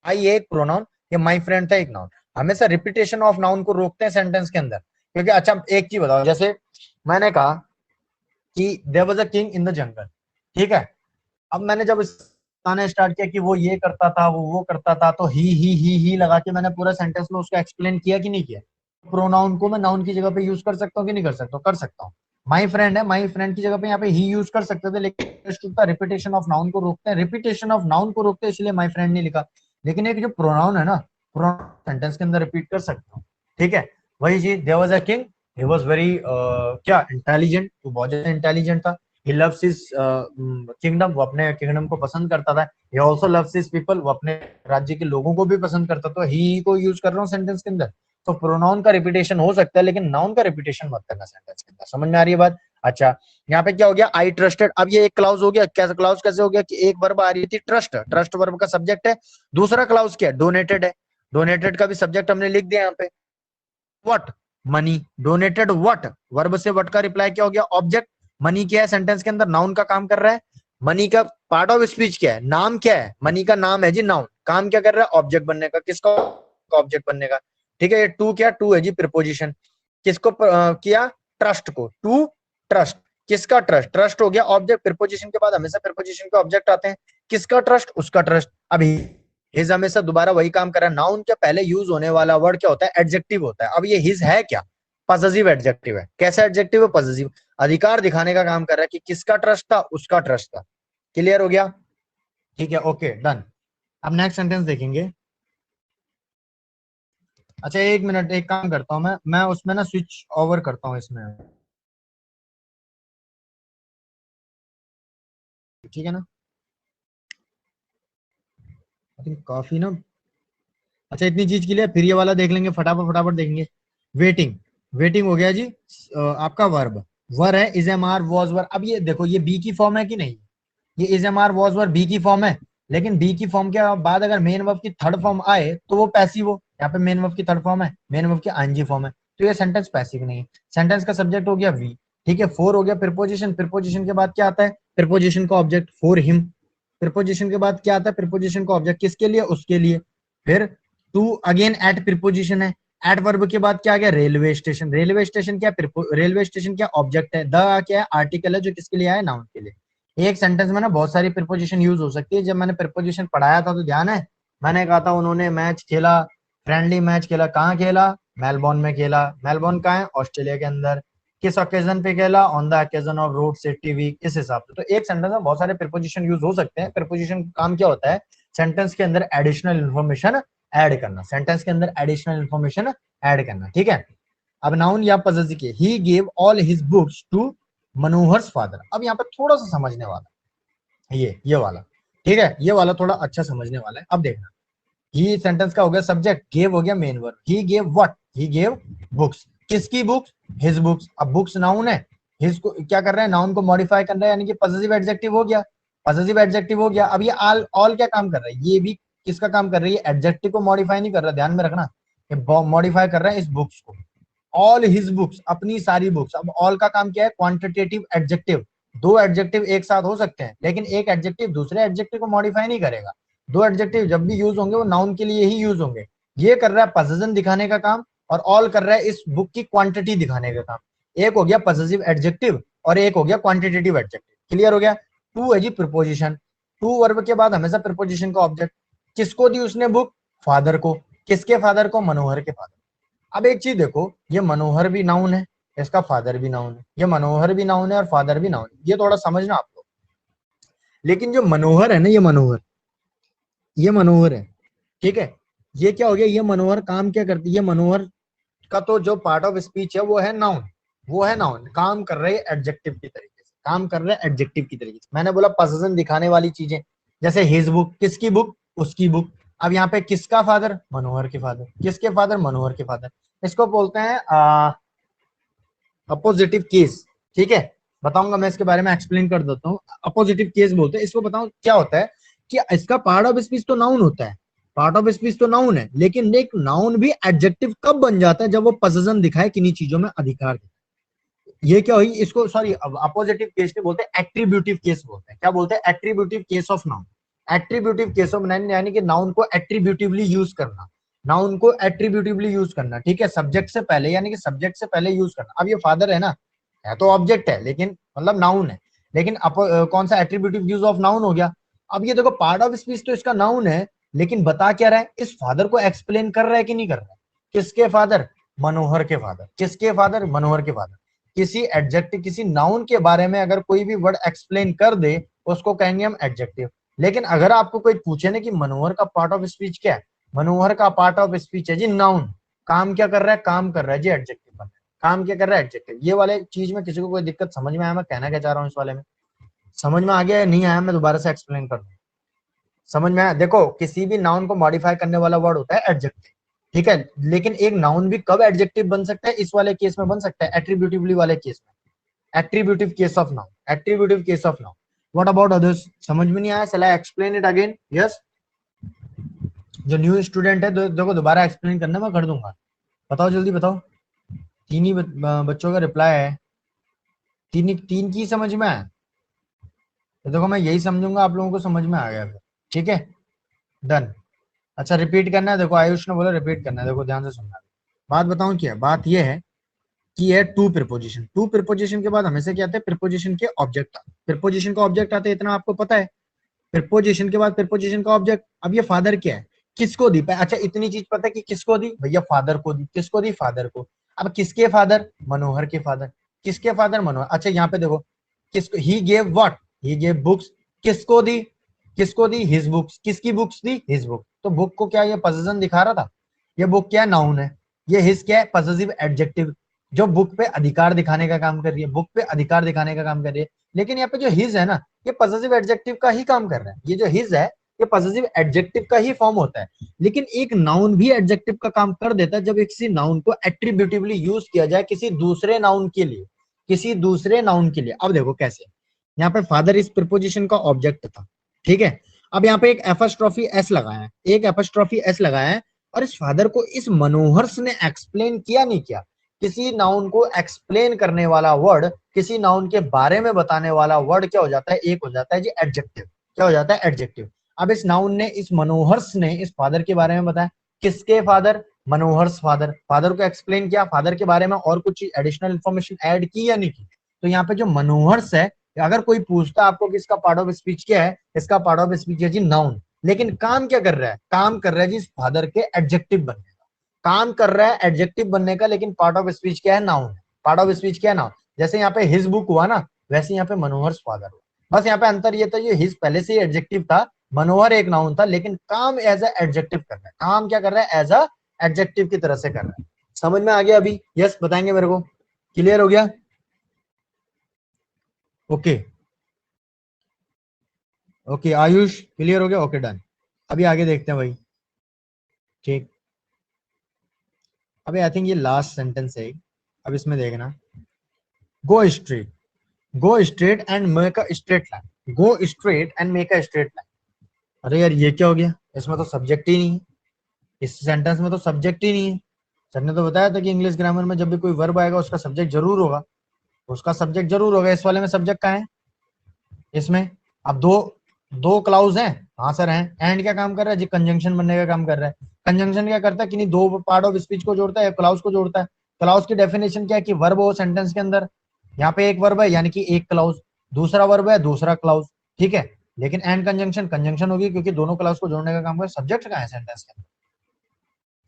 आई एक प्रोनाउन, ये माई फ्रेंड था एक नाउन। हमेशा रिपीटेशन ऑफ नाउन को रोकते हैं सेंटेंस के अंदर, क्योंकि अच्छा एक चीज बताओ, जैसे मैंने कहा कि there was a king in the jungle, ठीक है। अब मैंने जब बताना स्टार्ट किया कि वो ये करता था, वो करता था, तो ही लगा के मैंने पूरा सेंटेंस में उसको एक्सप्लेन किया कि नहीं किया? प्रोनाउन को मैं नाउन की जगह पे यूज कर सकता हूँ कि नहीं कर सकता? कर सकता हूँ। माई फ्रेंड है, माई फ्रेंड की जगह पे यहाँ पे ही यूज कर सकते थे, लेकिन रिपीटेशन ऑफ नाउन को रोकते हैं, रिपीटेशन ऑफ नाउन को रोकते हैं, इसलिए माई फ्रेंड नहीं लिखा। लेकिन एक जो प्रोनाउन है ना, प्रोनाउन सेंटेंस के अंदर रिपीट कर सकता हूँ, ठीक है। वही चीज, there was a king, he was very क्या इंटेलिजेंट, वो बहुत ज्यादा इंटेलिजेंट था। ही लव्स हिज किंगडम, वो अपने किंगडम को पसंद करता था। ही आल्सो लव्स हिज पीपल, वो अपने राज्य के लोगों को भी पसंद करता था। तो ही को यूज कर रहा हूँ सेंटेंस के अंदर। तो प्रोनाउन का रिपीटेशन हो सकता है, लेकिन नाउन का रिपीटेशन मत करना सेंटेंस के अंदर। समझ में आ रही है बात? अच्छा, यहाँ पे क्या हो गया? आई ट्रस्टेड। अब ये एक क्लाउज हो गया। कैसे क्लाउज कैसे हो गया कि एक वर्ब आ रही थी ट्रस्ट, ट्रस्ट वर्ब का सब्जेक्ट है। दूसरा क्लाउज क्या है? डोनेटेड है। डोनेटेड का भी सब्जेक्ट हमने लिख दिया यहाँ पे, what? Money. Donated what, verb से व्हाट का रिप्लाई क्या हो गया? ऑब्जेक्ट। मनी क्या है सेंटेंस के अंदर? नाउन का काम कर रहा है। मनी का पार्ट ऑफ स्पीच क्या है? नाम क्या है? मनी का नाम है जी नाउन। काम क्या कर रहा है? ऑब्जेक्ट बनने का। किसका? ऑब्जेक्ट बनने का, ठीक है। ये टू क्या? टू है जी प्रीपोजिशन। किसको किया? ट्रस्ट को। टू ट्रस्ट, किसका ट्रस्ट? ट्रस्ट हो गया ऑब्जेक्ट। प्रीपोजिशन के बाद हमेशा प्रीपोजिशन के ऑब्जेक्ट आते हैं। किसका ट्रस्ट? उसका ट्रस्ट। अभी हिज हमेशा दोबारा वही काम कर रहा है। नाउन के पहले यूज होने वाला वर्ड क्या होता है? एडजेक्टिव होता है। अब ये हिज है क्या? पॉसेसिव एडजेक्टिव है। कैसा एडजेक्टिव है? पॉसेसिव। अधिकार दिखाने का काम कर रहा है कि किसका ट्रस्ट था? उसका ट्रस्ट था। क्लियर हो गया? ठीक है, ओके डन। अब नेक्स्ट सेंटेंस देखेंगे। अच्छा एक मिनट, एक काम करता हूँ मैं उसमें ना स्विच ओवर करता हूँ इसमें, ठीक है ना? आई थिंक काफी ना। अच्छा इतनी चीज के लिए फिर ये वाला देख लेंगे, फटाफट फटाफट देखेंगे। वेटिंग, वेटिंग हो गया जी आपका वर्ब। वर है is am are was were. अब ये देखो, ये बी की फॉर्म है कि नहीं? ये is am are was were be की फॉर्म है, लेकिन बी की फॉर्म के बाद अगर मेन वर्ब की थर्ड फॉर्म आए तो वो पैसिव हो। यहाँ पे मेन वर्ब की थर्ड फॉर्म है, मेन वर्ब की आईएनजी फॉर्म है, तो ये सेंटेंस पैसिव नहीं है। सेंटेंस का सब्जेक्ट हो गया वी, ठीक है। फोर हो गया प्रीपोजिशन। प्रीपोजिशन के बाद क्या आता है? प्रीपोजिशन का ऑब्जेक्ट फॉर हिम। प्रीपोजिशन के बाद क्या आता है? प्रीपोजिशन का ऑब्जेक्ट किसके लिए? उसके लिए। फिर टू अगेन एट प्रीपोजिशन है। एट वर्ब के बाद क्या आ गया? Railway station. रेलवे स्टेशन क्या? रेलवे स्टेशन क्या? ऑब्जेक्ट है। द क्या है? आर्टिकल है जो किसके लिए आया? नाउन के लिए। एक सेंटेंस में ना बहुत सारी प्रीपोजिशन यूज हो सकती है। जब मैंने प्रीपोजिशन पढ़ाया था तो ध्यान है, मैंने कहा था उन्होंने मैच खेला, फ्रेंडली मैच खेला, कहाँ खेला, मेलबोर्न में खेला। मेलबोर्न कहाँ है, ऑस्ट्रेलिया के अंदर। किस ओकेजन पे खेला, on the occasion of road safety week, इस हिसाब से। तो एक सेंटेंस में बहुत सारे प्रीपोजिशन यूज हो सकते हैं। प्रीपोजिशन का काम क्या होता है, सेंटेंस के अंदर एडिशनल इन्फॉर्मेशन ऐड करना, सेंटेंस के अंदर एडिशनल इन्फॉर्मेशन ऐड करना, ठीक है। अब नाउन या पजेसिव के, he gave all his books to Manohar's father. अब यहाँ पे थोड़ा सा समझने वाला, ये वाला, ठीक है, ये वाला थोड़ा अच्छा समझने वाला है। अब देखना, ही सेंटेंस का हो गया सब्जेक्ट, गेव हो गया main verb. He gave what, he gave books. किसकी बुक्स, हिज बुक्स। अब बुक्स नाउन है, हिज को क्या कर रहा है, नाउन को मॉडिफाई कर रहा है, यानी कि पॉसेसिव एडजेक्टिव हो गया, पॉसेसिव एडजेक्टिव हो गया। अब ये ऑल क्या काम कर रहा है, ये भी किसका काम कर रही है, एडजेक्टिव को मॉडिफाई नहीं कर रहा, ध्यान में रखना, मॉडिफाई कर रहा है इस बुक्स को। ऑल हिज बुक्स, अपनी सारी बुक्स। अब ऑल का काम क्या है, क्वांटिटेटिव एडजेक्टिव। दो एडजेक्टिव एक साथ हो सकते हैं, लेकिन एक एडजेक्टिव दूसरे एडजेक्टिव को मॉडिफाई नहीं करेगा। दो एडजेक्टिव जब भी यूज होंगे वो नाउन के लिए ही यूज होंगे। ये कर रहा है पोजेशन दिखाने का काम, और ऑल कर रहा है इस बुक की क्वांटिटी दिखाने का काम। एक हो गया पॉसेसिव एडजेक्टिव और एक हो गया क्वांटिटेटिव एडजेक्टिव। क्लियर हो गया। टू है जी प्रीपोजिशन। टू वर्ब के बाद हमेशा प्रीपोजिशन का ऑब्जेक्ट। किसको दी उसने बुक, फादर को। किसके फादर को, मनोहर के फादर। अब एक चीज देखो, ये मनोहर भी नाउन है, इसका फादर भी नाउन है। ये मनोहर भी नाउन है और फादर भी नाउन है, ये थोड़ा समझना आप लोग। लेकिन जो मनोहर है ना, ये मनोहर है, ठीक है। ये क्या हो गया, ये मनोहर काम क्या करती है, ये मनोहर का तो जो पार्ट ऑफ स्पीच है वो है नाउन, वो है नाउन। काम कर रहे हैं एडजेक्टिव की तरीके से, काम कर रहे हैं एडजेक्टिव की तरीके से। मैंने बोला पोजेशन दिखाने वाली चीजें, जैसे हिज बुक, किसकी बुक, उसकी बुक। अब यहाँ पे किसका फादर, मनोहर के फादर। किसके फादर, मनोहर के फादर। इसको बोलते हैं अपोजिटिव केस, ठीक है। बताऊंगा मैं इसके बारे में, एक्सप्लेन कर देता हूँ। अपोजिटिव केस बोलते हैं इसको। बताऊं क्या होता है कि इसका पार्ट ऑफ स्पीच तो नाउन होता है, पार्ट ऑफ स्पीच तो नाउन है, लेकिन एक नाउन भी एडजेक्टिव कब बन जाता है, जब वो पोजेशन दिखाए, किन्हीं चीजों में अधिकार दिखाए। ये क्या हुई, इसको सॉरी अपोजिटिव केस नहीं बोलते, एट्रीब्यूटिव केस बोलते हैं। क्या बोलते हैं, attributive case of noun. Attributive case of noun यानी कि नाउन को एट्रीब्यूटिवली यूज करना, नाउन को एट्रीब्यूटिवली यूज करना, ठीक है, सब्जेक्ट से पहले, यानी कि सब्जेक्ट से पहले यूज करना। अब ये फादर है तो ऑब्जेक्ट है, लेकिन मतलब नाउन है, लेकिन कौन सा एट्रीब्यूटिव यूज ऑफ नाउन हो गया। अब ये देखो, पार्ट ऑफ स्पीच तो इसका नाउन है, लेकिन बता क्या रहा है, इस फादर को एक्सप्लेन कर रहा है कि नहीं कर रहा है। किसके फादर, मनोहर के फादर। किसके फादर, मनोहर के फादर। किसी एडजेक्टिव, किसी नाउन के बारे में अगर कोई भी वर्ड एक्सप्लेन कर दे, उसको कहेंगे हम एडजेक्टिव। लेकिन अगर आपको कोई पूछे ना कि मनोहर का पार्ट ऑफ स्पीच क्या है, मनोहर का पार्ट ऑफ स्पीच है जी नाउन। काम क्या कर रहा है, काम कर रहा है जी एडजेक्टिव बन रहा है। काम क्या कर रहा है, एडजेक्टिव। ये वाले चीज में किसी को कोई दिक्कत समझ में आया, मैं कहना क्या चाह रहा हूँ इस वाले में, समझ में आ गया या नहीं आया, मैं दोबारा से एक्सप्लेन कर दूं। समझ में आया। देखो, किसी भी नाउन को मॉडिफाई करने वाला वर्ड होता है एडजेक्टिव, ठीक है। लेकिन एक नाउन भी कब एडजेक्टिव बन सकता है, इस वाले केस में बन सकता है, एट्रीब्यूटिवली वाले केस में। Attributive case of noun, attributive case of noun. What about others, समझ में नहीं आया, चला एक्सप्लेन इट अगेन। यस, जो न्यू स्टूडेंट है देखो, दोबारा एक्सप्लेन करना मैं कर दूंगा। बताओ जल्दी बताओ। तीन ही बच्चों का रिप्लाई है, तीन की समझ में आया। तो देखो, मैं यही समझूंगा आप लोगों को समझ में आ गया फिर, ठीक है, डन। अच्छा, रिपीट करना है, देखो आयुष ने बोला रिपीट करना है, देखो ध्यान से सुनना। बात बताऊं क्या, बात ये है कि है टू प्रीपोजिशन। टू प्रीपोजिशन के बाद हमेशा क्या आता है, प्रीपोजिशन के ऑब्जेक्ट। प्रीपोजिशन का ऑब्जेक्ट आता है, इतना आपको पता है। प्रीपोजिशन के बाद प्रीपोजिशन का ऑब्जेक्ट। अब ये फादर क्या है, किसको दी, अच्छा इतनी चीज पता है कि किसको दी, भैया फादर को दी। किसको दी, फादर को। अब किसके फादर, मनोहर के फादर। किसके फादर, मनोहर। अच्छा यहाँ पे देखो, किसको, he gave what, he gave books. किसको दी, किसको दी, हिज बुक्स। किसकी बुक्स दी, हिज बुक। तो बुक को क्या ये पोजेशन दिखा रहा था, ये बुक क्या है, नाउन है। ये हिज क्या है, पॉसेसिव एडजेक्टिव, जो बुक पे अधिकार दिखाने का काम कर रही है, बुक पे अधिकार दिखाने का काम कर रही है। लेकिन यहाँ पे जो हिज है ना, ये पॉसेसिव एडजेक्टिव का ही काम कर रहा है। ये जो हिज है, ये पॉसेसिव एडजेक्टिव का ही फॉर्म होता है। लेकिन एक नाउन भी एडजेक्टिव का काम कर देता है, जब एक किसी नाउन को एट्रीब्यूटिवली यूज किया जाए किसी दूसरे नाउन के लिए, किसी दूसरे नाउन के लिए। अब देखो कैसे, यहाँ पे फादर इस प्रीपोजिशन का ऑब्जेक्ट था, ठीक है। अब यहाँ पे एक एपोस्ट्रोफी एस लगाया है, एक एपोस्ट्रोफी एस लगाया है, और इस फादर को इस मनोहर्ष ने एक्सप्लेन किया नहीं किया। किसी नाउन को एक्सप्लेन करने वाला वर्ड, किसी नाउन के बारे में बताने वाला वर्ड क्या हो जाता है, एक हो जाता है जी एडजेक्टिव। क्या हो जाता है, एडजेक्टिव। अब इस नाउन ने, इस मनोहर्ष ने इस फादर के बारे में बताया। किसके फादर, मनोहर्ष फादर। फादर को एक्सप्लेन किया, फादर के बारे में और कुछ एडिशनल इंफॉर्मेशन ऐड की या नहीं की। तो यहाँ पे जो मनोहर्ष है, अगर कोई पूछता आपको कि इसका पार्ट ऑफ स्पीच क्या है, इसका पार्ट ऑफ स्पीच है जी नाउन, लेकिन काम क्या कर रहा है, काम कर रहा है जी फादर के एडजेक्टिव बनने का, काम कर रहा है एडजेक्टिव बनने का, लेकिन पार्ट ऑफ स्पीच क्या है, नाउन। पार्ट ऑफ स्पीच क्या है, नाउन। जैसे यहाँ पे हिज बुक हुआ ना, वैसे यहाँ पे मनोहर फादर हुआ। बस यहाँ पे अंतर ये था, ये हिज पहले से ही एडजेक्टिव था, मनोहर एक नाउन था, लेकिन काम एज ए एडजेक्टिव कर रहा है, काम क्या कर रहा है, एज अ एडजेक्टिव की तरह से कर रहा है। समझ में आ गया अभी? यस बताएंगे मेरे को, क्लियर हो गया? ओके ओके आयुष क्लियर हो गया, ओके डन। अभी आगे देखते हैं भाई, ठीक। अभी आई थिंक ये लास्ट सेंटेंस है, अब इसमें देखना, go straight, go straight and make a straight line, go straight and make a straight line. अरे यार ये क्या हो गया, इसमें तो सब्जेक्ट ही नहीं है, इस सेंटेंस में तो सब्जेक्ट ही नहीं है। सर ने तो बताया था कि इंग्लिश ग्रामर में जब भी कोई वर्ब आएगा उसका सब्जेक्ट जरूर होगा, उसका सब्जेक्ट जरूर होगा। इस वाले में सब्जेक्ट कहाँ है, इसमें अब दो दो क्लाउज हैं, हाँ सर हैं। एंड क्या काम कर रहा है जी, कंजंक्शन बनने का काम कर रहा है। कंजंक्शन क्या करता है कि नहीं, दो पार्ट ऑफ स्पीच को जोड़ता है, क्लाउज को जोड़ता है। क्लाउज की डेफिनेशन क्या है कि वर्ब हो सेंटेंस के अंदर, यहाँ पे एक वर्ब है यानी कि एक क्लाउज, दूसरा वर्ब है दूसरा क्लाउज, ठीक है। लेकिन एंड कंजंक्शन कंजंक्शन होगी क्योंकि दोनों क्लाउज को जोड़ने का काम कर। सब्जेक्ट कहाँ है सेंटेंस के अंदर,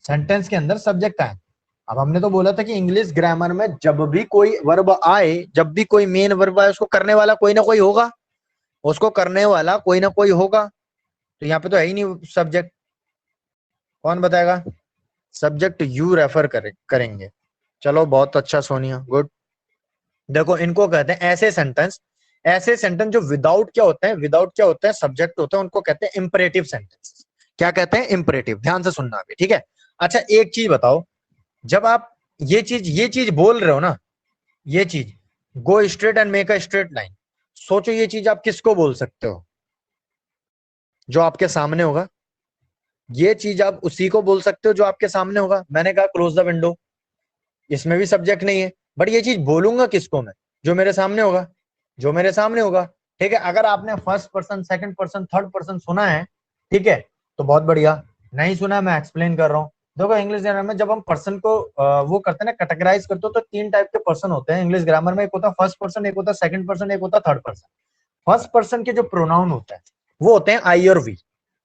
सेंटेंस के अंदर सब्जेक्ट कहाँ है? अब हमने तो बोला था कि इंग्लिश ग्रामर में जब भी कोई वर्ब आए, जब भी कोई मेन वर्ब आए, उसको करने वाला कोई ना कोई होगा, उसको करने वाला कोई ना कोई होगा। तो यहाँ पे तो है ही नहीं सब्जेक्ट, कौन बताएगा? सब्जेक्ट यू रेफर करेंगे। चलो बहुत अच्छा सोनिया, गुड। देखो इनको कहते हैं ऐसे सेंटेंस, ऐसे सेंटेंस जो विदाउट क्या होते हैं, विदाउट क्या होते हैं, सब्जेक्ट होते हैं, उनको कहते हैं इंपरेटिव सेंटेंस। क्या कहते हैं? इंपरेटिव। ध्यान से सुनना अभी, ठीक है। अच्छा एक चीज बताओ, जब आप ये चीज बोल रहे हो ना, ये चीज go straight and make a straight line, सोचो ये चीज आप किसको बोल सकते हो? जो आपके सामने होगा। ये चीज आप उसी को बोल सकते हो जो आपके सामने होगा। मैंने कहा क्लोज द विंडो, इसमें भी सब्जेक्ट नहीं है, बट ये चीज बोलूंगा किसको मैं? जो मेरे सामने होगा, जो मेरे सामने होगा, ठीक है। अगर आपने first person, second person, third person सुना है, ठीक है, तो बहुत बढ़िया। नहीं सुना, मैं एक्सप्लेन कर रहा हूँ। देखो इंग्लिश ग्रामर में जब हम पर्सन को वो करते हैं ना, कैटेगराइज करते हो, तो तीन टाइप के पर्सन होते हैं इंग्लिश ग्रामर में। एक होता है फर्स्ट पर्सन, एक होता है सेकंड पर्सन, एक होता है थर्ड पर्सन। फर्स्ट पर्सन के जो प्रोनाउन होते हैं वो होते हैं आई और वी।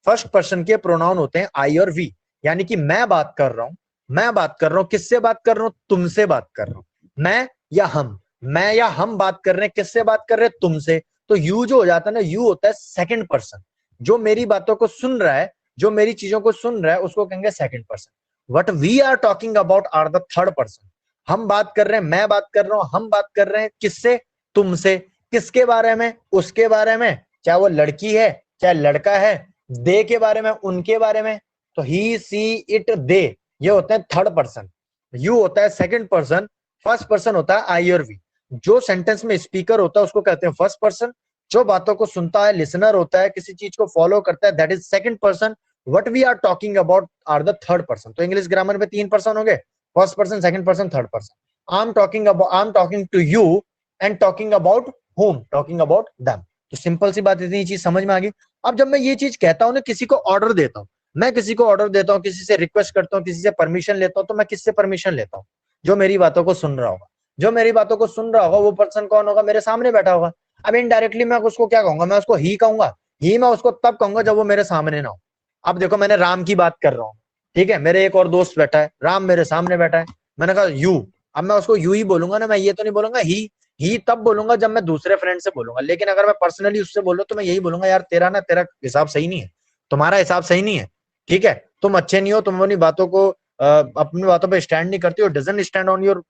फर्स्ट पर्सन के प्रोनाउन होते हैं आई और वी, यानी कि मैं बात कर रहा हूं, मैं बात कर रहा हूं, किससे बात कर रहा हूं? तुमसे बात कर रहा हूं। मैं या हम, मैं या हम बात कर रहे हैं, किससे बात कर रहे हैं? तुमसे। तो यू जो हो जाता है ना, यू होता है सेकंड पर्सन, जो मेरी बातों को सुन रहा है, जो मेरी चीजों को सुन रहा है, उसको कहेंगे second person. What we are talking about are the third person. हम बात कर रहे हैं, मैं बात कर रहा हूं, हम बात कर रहे हैं किससे? तुमसे। किसके बारे में? उसके बारे में, चाहे वो लड़की है चाहे लड़का है। दे के बारे में, उनके बारे में। तो ही सी इट दे, ये होते हैं थर्ड पर्सन। यू होता है सेकंड पर्सन, फर्स्ट पर्सन होता है आई और वी। जो सेंटेंस में स्पीकर होता है उसको कहते हैं फर्स्ट पर्सन, जो बातों को सुनता है, लिसनर होता है, किसी चीज को फॉलो करता है, that is second person. What we are talking about are the third person. तो इंग्लिश ग्रामर में तीन पर्सन हो गए, first person, second person, third person. I am talking to you and talking about whom, talking about them। तो simple सी बात, इतनी चीज समझ में आ गई। अब जब मैं ये चीज कहता हूं ना, किसी को ऑर्डर देता हूं, मैं किसी को ऑर्डर देता हूं, किसी से रिक्वेस्ट करता हूं, किसी से परमिशन लेता हूं, तो मैं किससे परमिशन लेता हूं? जो मेरी बातों को सुन रहा होगा। जो मेरी बातों को सुन रहा होगा वो पर्सन कौन होगा? मेरे सामने बैठा होगा। अब इनडायरेक्टली मैं उसको क्या कहूंगा? मैं उसको ही कहूंगा। ही मैं उसको तब कहूंगा जब वो मेरे सामने ना हो। अब देखो मैंने राम की बात कर रहा हूँ, ठीक है, मेरे एक और दोस्त बैठा है, राम मेरे सामने बैठा है, मैंने कहा यू। अब मैं उसको यू ही बोलूंगा ना, मैं ये तो नहीं बोलूंगा ही तब बोलूंगा जब मैं दूसरे फ्रेंड से बोलूंगा। लेकिन अगर मैं पर्सनली उससे बोलूं तो मैं यही बोलूंगा, यार तेरा हिसाब सही नहीं है, तुम्हारा हिसाब सही नहीं है, ठीक है, तुम अच्छे नहीं हो, तुम अपनी बातों को अपनी बातों पे स्टैंड नहीं करती हो, doesn't stand on your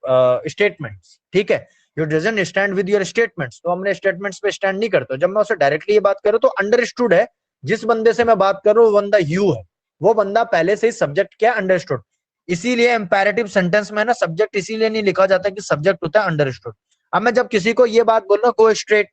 statements, ठीक है, you doesn't stand with your statements. तो अपने स्टेटमेंट्स पे स्टैंड नहीं करते हो। जब मैं उससे डायरेक्टली ये बात करूं तो अंडरस्टूड है, जिस बंदे से मैं बात कर रहा हूँ वो बंदा यू है, वो बंदा पहले से ही सब्जेक्ट क्या अंडरस्टूड। इसीलिए इंपेरेटिव सेंटेंस में ना सब्जेक्ट इसीलिए नहीं लिखा जाता कि सब्जेक्ट होता है अंडरस्टूड। अब मैं जब किसी को ये बात बोल रहा हूँ गो स्ट्रेट,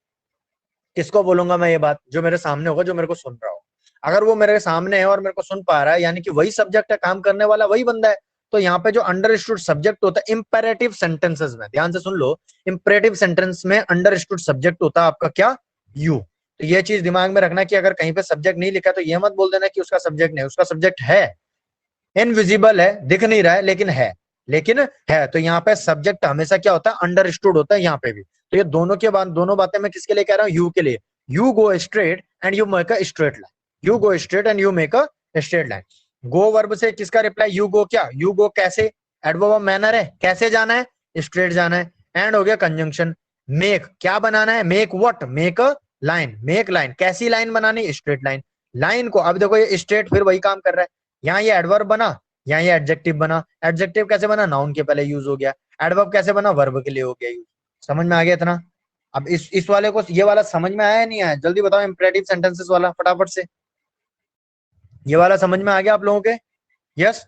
किसको बोलूंगा मैं ये बात? जो मेरे सामने होगा, जो मेरे को सुन रहा हो। अगर वो मेरे सामने है और मेरे को सुन पा रहा है, यानी कि वही सब्जेक्ट है, काम करने वाला वही बंदा है। तो यहाँ पे जो अंडरस्टूड सब्जेक्ट होता है इंपेरेटिव सेंटेंसेस में, ध्यान से सुन लो, इंपेरेटिव सेंटेंस में अंडरस्टूड सब्जेक्ट होता है आपका क्या? यू। तो ये चीज दिमाग में रखना कि अगर कहीं पे सब्जेक्ट नहीं लिखा तो ये मत बोल देना कि उसका सब्जेक्ट नहीं, उसका सब्जेक्ट है, इनविजिबल है, दिख नहीं रहा है लेकिन है। लेकिन है। तो यहाँ पे सब्जेक्ट हमेशा क्या होता है, अंडरस्टूड होता है यहाँ पे भी। तो ये दोनों के बाद दोनों बातें मैं किसके लिए कह रहा हूँ, यू के लिए। You go straight and you make a straight line, you go straight and you make a straight line. Go verb से किसका रिप्लाई, यू गो, क्या यू गो कैसे, एडवर्ब ऑफ मैनर है, कैसे जाना है, स्ट्रेट जाना है। एंड हो गया कंजंक्शन। मेक क्या बनाना है, make what, make a line, make line, कैसी लाइन बनानी, स्ट्रेट लाइन। लाइन को अब देखो ये स्ट्रेट फिर वही काम कर रहा है, यहाँ ये एडवर्ब बना, यहाँ ये एडजेक्टिव बना। एडजेक्टिव कैसे बना, नाउन के पहले यूज हो गया। एडवर्ब कैसे बना, वर्ब के लिए हो गया यूज। समझ में आ गया इतना। अब इस वाले को, ये वाला समझ में आया नहीं आया, जल्दी बताओ, इंपरेटिव सेंटेंसेस वाला फटाफट से। ये वाला समझ में आ गया आप लोगों के, यस।